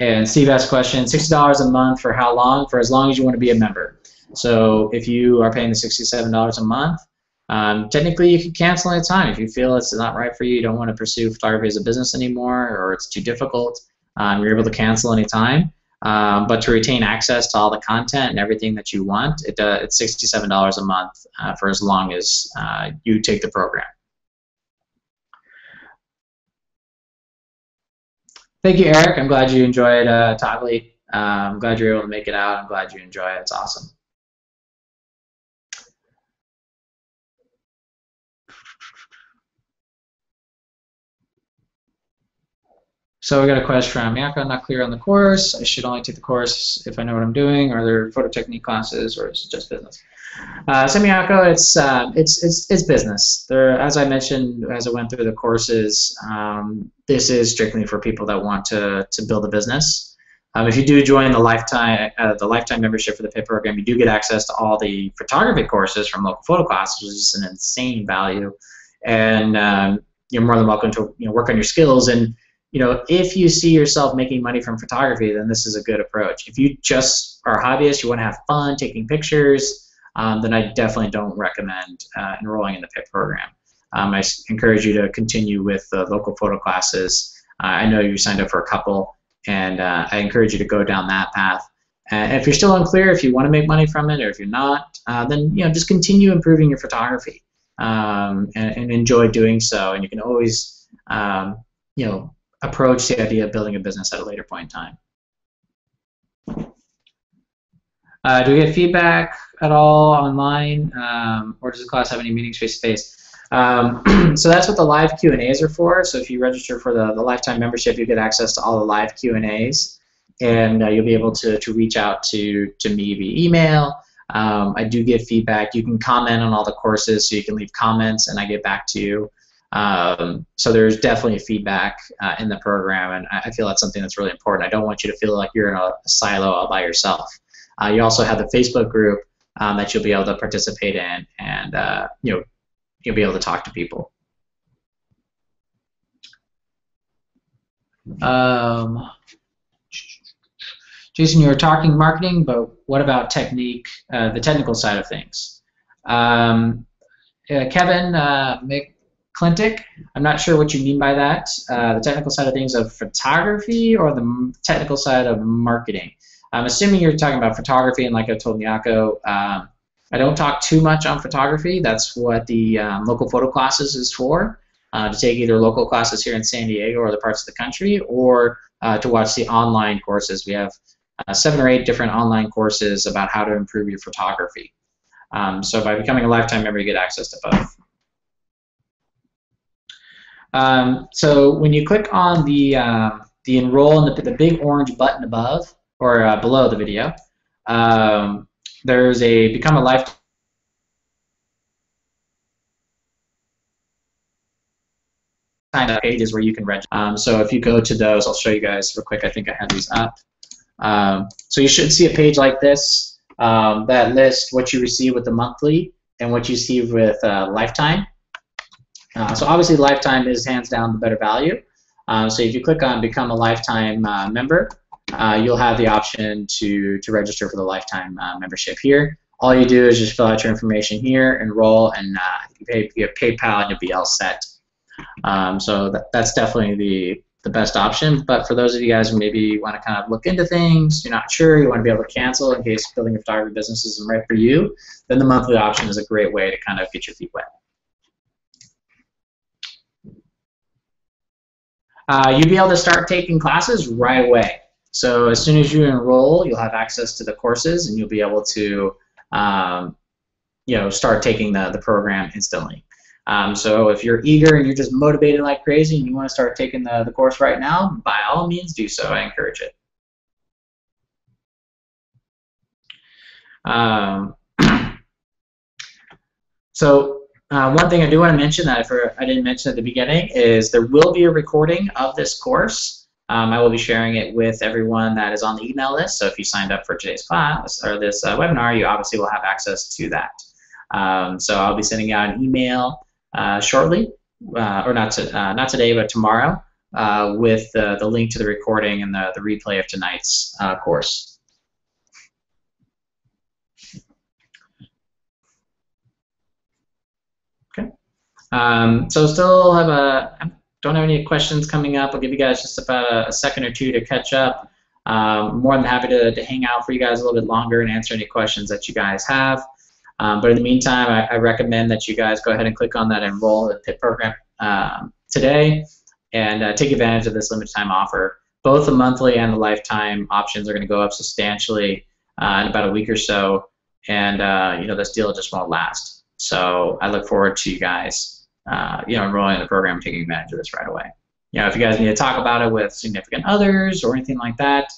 And Steve asked a question, $60 a month for how long? For as long as you want to be a member. So if you are paying the $67 a month, technically you can cancel any time. If you feel it's not right for you, you don't want to pursue photography as a business anymore, or it's too difficult, you're able to cancel any time. But to retain access to all the content and everything that you want, it's $67 a month for as long as you take the program. Thank you, Eric. I'm glad you enjoyed Toggly. I'm glad you're able to make it out. I'm glad you enjoy it. It's awesome. So we got a question from Miyako, not clear on the course. I should only take the course if I know what I'm doing. Are there photo technique classes, or is it just business? So Miyako, it's business. As I mentioned, as I went through the courses, this is strictly for people that want to build a business. If you do join the lifetime membership for the PIP program, you do get access to all the photography courses from Local Photo Classes, which is an insane value, and you're more than welcome to work on your skills. And if you see yourself making money from photography, then this is a good approach. If you just are a hobbyist, you want to have fun taking pictures, then I definitely don't recommend enrolling in the PIP program. I encourage you to continue with the local photo classes. I know you signed up for a couple, and I encourage you to go down that path. And if you're still unclear if you want to make money from it or if you're not, then just continue improving your photography and enjoy doing so. And you can always approach the idea of building a business at a later point in time. Do we get feedback at all online, or does the class have any meetings face-to-face? So that's what the live Q&As are for. So if you register for the lifetime membership, you get access to all the live Q&As, and you'll be able to reach out to me via email. I do get feedback. You can comment on all the courses, so you can leave comments, and I get back to you. So there's definitely feedback in the program, and I feel that's something that's really important. I don't want you to feel like you're in a silo all by yourself. You also have the Facebook group that you'll be able to participate in, and you'll be able to talk to people. Jason, you were talking marketing, but what about technique, the technical side of things? Kevin McClintic, I'm not sure what you mean by that. The technical side of things of photography or the technical side of marketing? I'm assuming you're talking about photography, and like I told Miyako, I don't talk too much on photography. That's what the local photo classes is for, to take either local classes here in San Diego or other parts of the country, or to watch the online courses. We have 7 or 8 different online courses about how to improve your photography. So by becoming a lifetime member, you get access to both. So when you click on the enroll and the big orange button above or below the video, there's a become a lifetime pages where you can register. So if you go to those, I'll show you guys real quick. I think I have these up. So you should see a page like this that lists what you receive with the monthly and what you receive with lifetime. So obviously lifetime is hands down the better value. So if you click on become a lifetime member, you'll have the option to register for the lifetime membership here. All you do is just fill out your information here, enroll, and you pay PayPal, and you'll be all set. So that's definitely the best option. But for those of you guys who maybe want to kind of look into things, you're not sure, you want to be able to cancel in case building a photography business isn't right for you, then the monthly option is a great way to kind of get your feet wet. You'll be able to start taking classes right away. So as soon as you enroll, you'll have access to the courses, and you'll be able to start taking the program instantly. So if you're eager and you're just motivated like crazy and you want to start taking the course right now, by all means do so. I encourage it. So one thing I do want to mention that I didn't mention at the beginning is there will be a recording of this course. I will be sharing it with everyone that is on the email list. So if you signed up for today's class or this webinar, you obviously will have access to that. So I'll be sending out an email shortly, or not today, but tomorrow, with the link to the recording and the replay of tonight's course. Okay. So still don't have any questions coming up. I'll give you guys just about a second or two to catch up. More than happy to hang out for you guys a little bit longer and answer any questions that you guys have. But in the meantime, I recommend that you guys go ahead and click on that Enroll at PIT program today and take advantage of this limited time offer. Both the monthly and the lifetime options are going to go up substantially in about a week or so, and this deal just won't last. So I look forward to you guys enrolling in the program and taking advantage of this right away. If you guys need to talk about it with significant others or anything like that,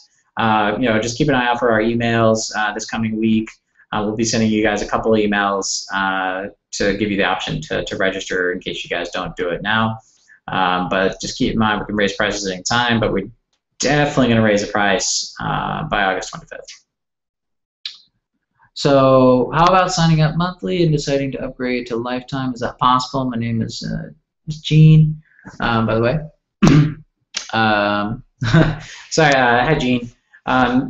just keep an eye out for our emails this coming week. We'll be sending you guys a couple of emails to give you the option to register in case you guys don't do it now. But just keep in mind we can raise prices at any time, but we're definitely going to raise the price by August 25th. So how about signing up monthly and deciding to upgrade to lifetime? Is that possible? My name is Gene, by the way. Sorry, hi Gene.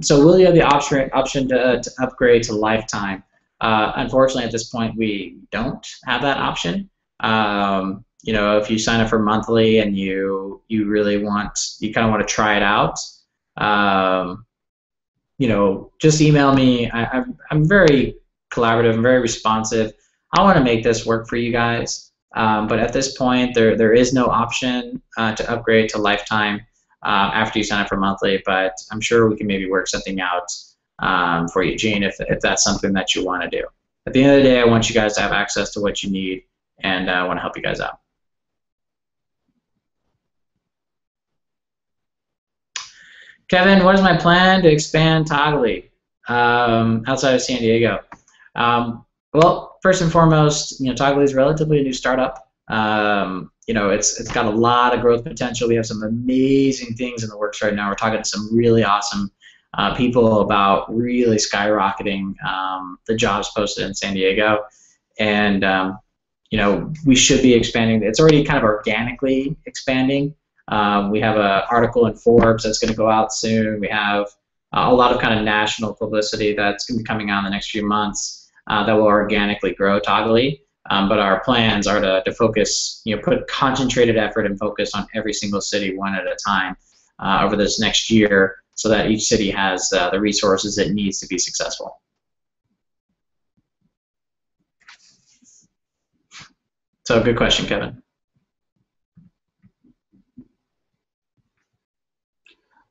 So will you have the option to upgrade to lifetime? Unfortunately, at this point, we don't have that option. If you sign up for monthly and you kind of want to try it out, just email me. I'm very collaborative. I'm very responsive. I want to make this work for you guys. But at this point, there is no option to upgrade to lifetime after you sign up for monthly. But I'm sure we can maybe work something out for you, Gene, if that's something that you want to do. At the end of the day, I want you guys to have access to what you need, and I want to help you guys out. Kevin, what is my plan to expand Toggly outside of San Diego? Well, first and foremost, Toggly is relatively a new startup. It's got a lot of growth potential. We have some amazing things in the works right now. We're talking to some really awesome people about really skyrocketing the jobs posted in San Diego, and we should be expanding. It's already kind of organically expanding. We have an article in Forbes that's going to go out soon. We have a lot of kind of national publicity that's going to be coming out in the next few months that will organically grow Toggly. But our plans are to focus, put concentrated effort and focus on every single city one at a time over this next year, so that each city has the resources it needs to be successful. So good question, Kevin.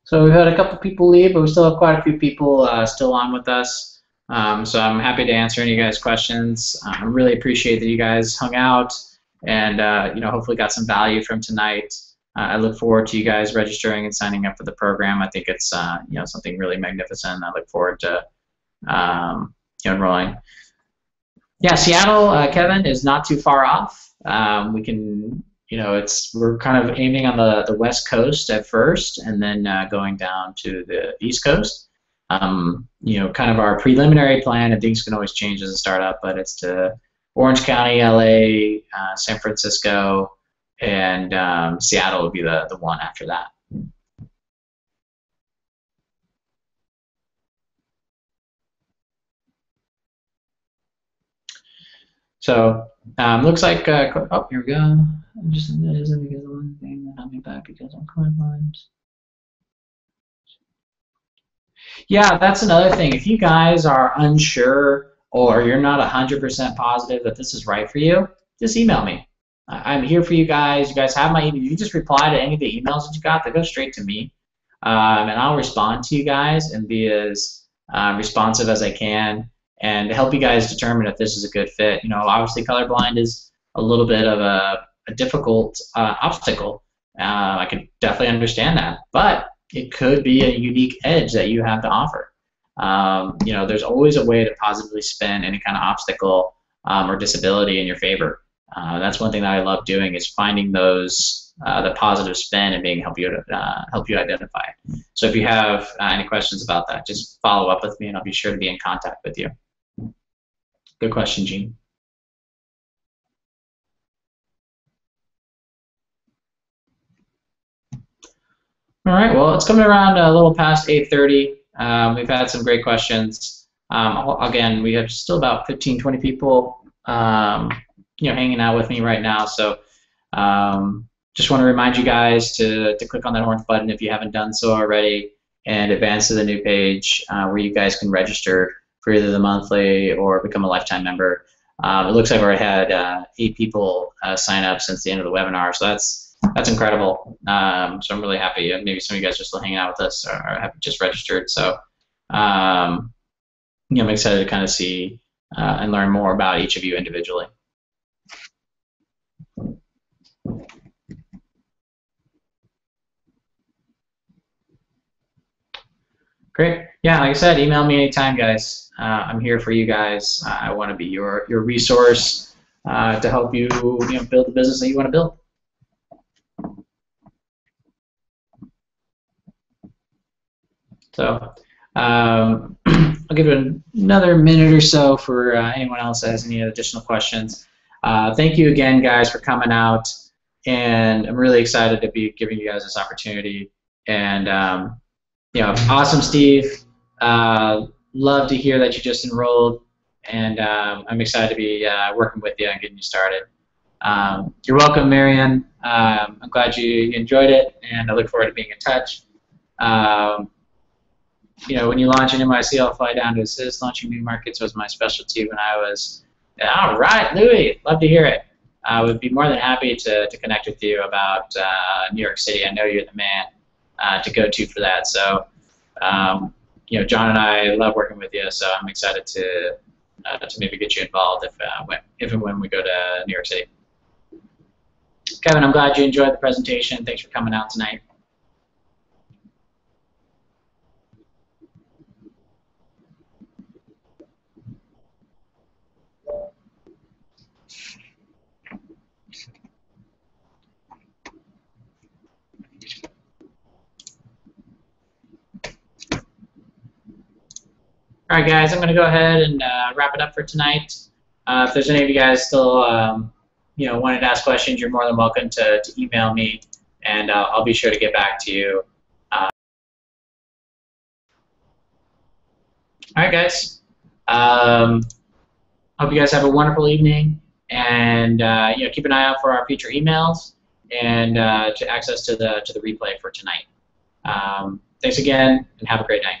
So we've had a couple people leave, but we still have quite a few people still on with us. So I'm happy to answer any of you guys' questions. I really appreciate that you guys hung out and hopefully got some value from tonight. I look forward to you guys registering and signing up for the program. I think it's something really magnificent. I look forward to enrolling. Yeah, Seattle, Kevin, is not too far off. We can. We're kind of aiming on the West Coast at first, and then going down to the East Coast. Kind of our preliminary plan, and things can always change as a startup, but it's to Orange County, LA, San Francisco, and Seattle would be the one after that. So looks like oh, here we go. Just let me get the one thing that held me back because I'm colorblind. Yeah, that's another thing. If you guys are unsure or you're not 100% positive that this is right for you, just email me. I'm here for you guys. You guys have my email. You just reply to any of the emails that you got. They go straight to me, and I'll respond to you guys and be as responsive as I can and help you guys determine if this is a good fit. Obviously colorblind is a little bit of a difficult obstacle. I can definitely understand that, but it could be a unique edge that you have to offer. There's always a way to positively spin any kind of obstacle or disability in your favor. That's one thing that I love doing, is finding those the positive spin and being help you identify it. So if you have any questions about that, just follow up with me, and I'll be sure to be in contact with you. Good question, Gene. All right, well, it's coming around a little past 8:30. We've had some great questions. Again, we have still about 15, 20 people hanging out with me right now. So just want to remind you guys to click on that orange button if you haven't done so already, and advance to the new page where you guys can register for either the monthly or become a lifetime member. It looks like we already had 8 people sign up since the end of the webinar, so that's incredible. So I'm really happy. Maybe some of you guys are still hanging out with us or have just registered. So I'm excited to kind of see and learn more about each of you individually. Great. Yeah, like I said, email me anytime, guys. I'm here for you guys. I want to be your resource to help you, build the business that you want to build. So I'll give it another minute or so for anyone else that has any additional questions. Thank you again, guys, for coming out, and I'm really excited to be giving you guys this opportunity. And awesome, Steve. Love to hear that you just enrolled, and I'm excited to be working with you and getting you started. You're welcome, Marianne. I'm glad you enjoyed it, and I look forward to being in touch. When you launch an NYC, I'll fly down to assist. Launching new markets was my specialty when I was. All right, Louis, love to hear it. I would be more than happy to connect with you about New York City. I know you're the man to go to for that. So, John and I love working with you. So I'm excited to maybe get you involved if and when we go to New York City. Kevin, I'm glad you enjoyed the presentation. Thanks for coming out tonight. All right, guys, I'm going to go ahead and wrap it up for tonight. If there's any of you guys still, wanting to ask questions, you're more than welcome to email me, and I'll be sure to get back to you. All right, guys. Hope you guys have a wonderful evening, and keep an eye out for our future emails and to access to the replay for tonight. Thanks again, and have a great night.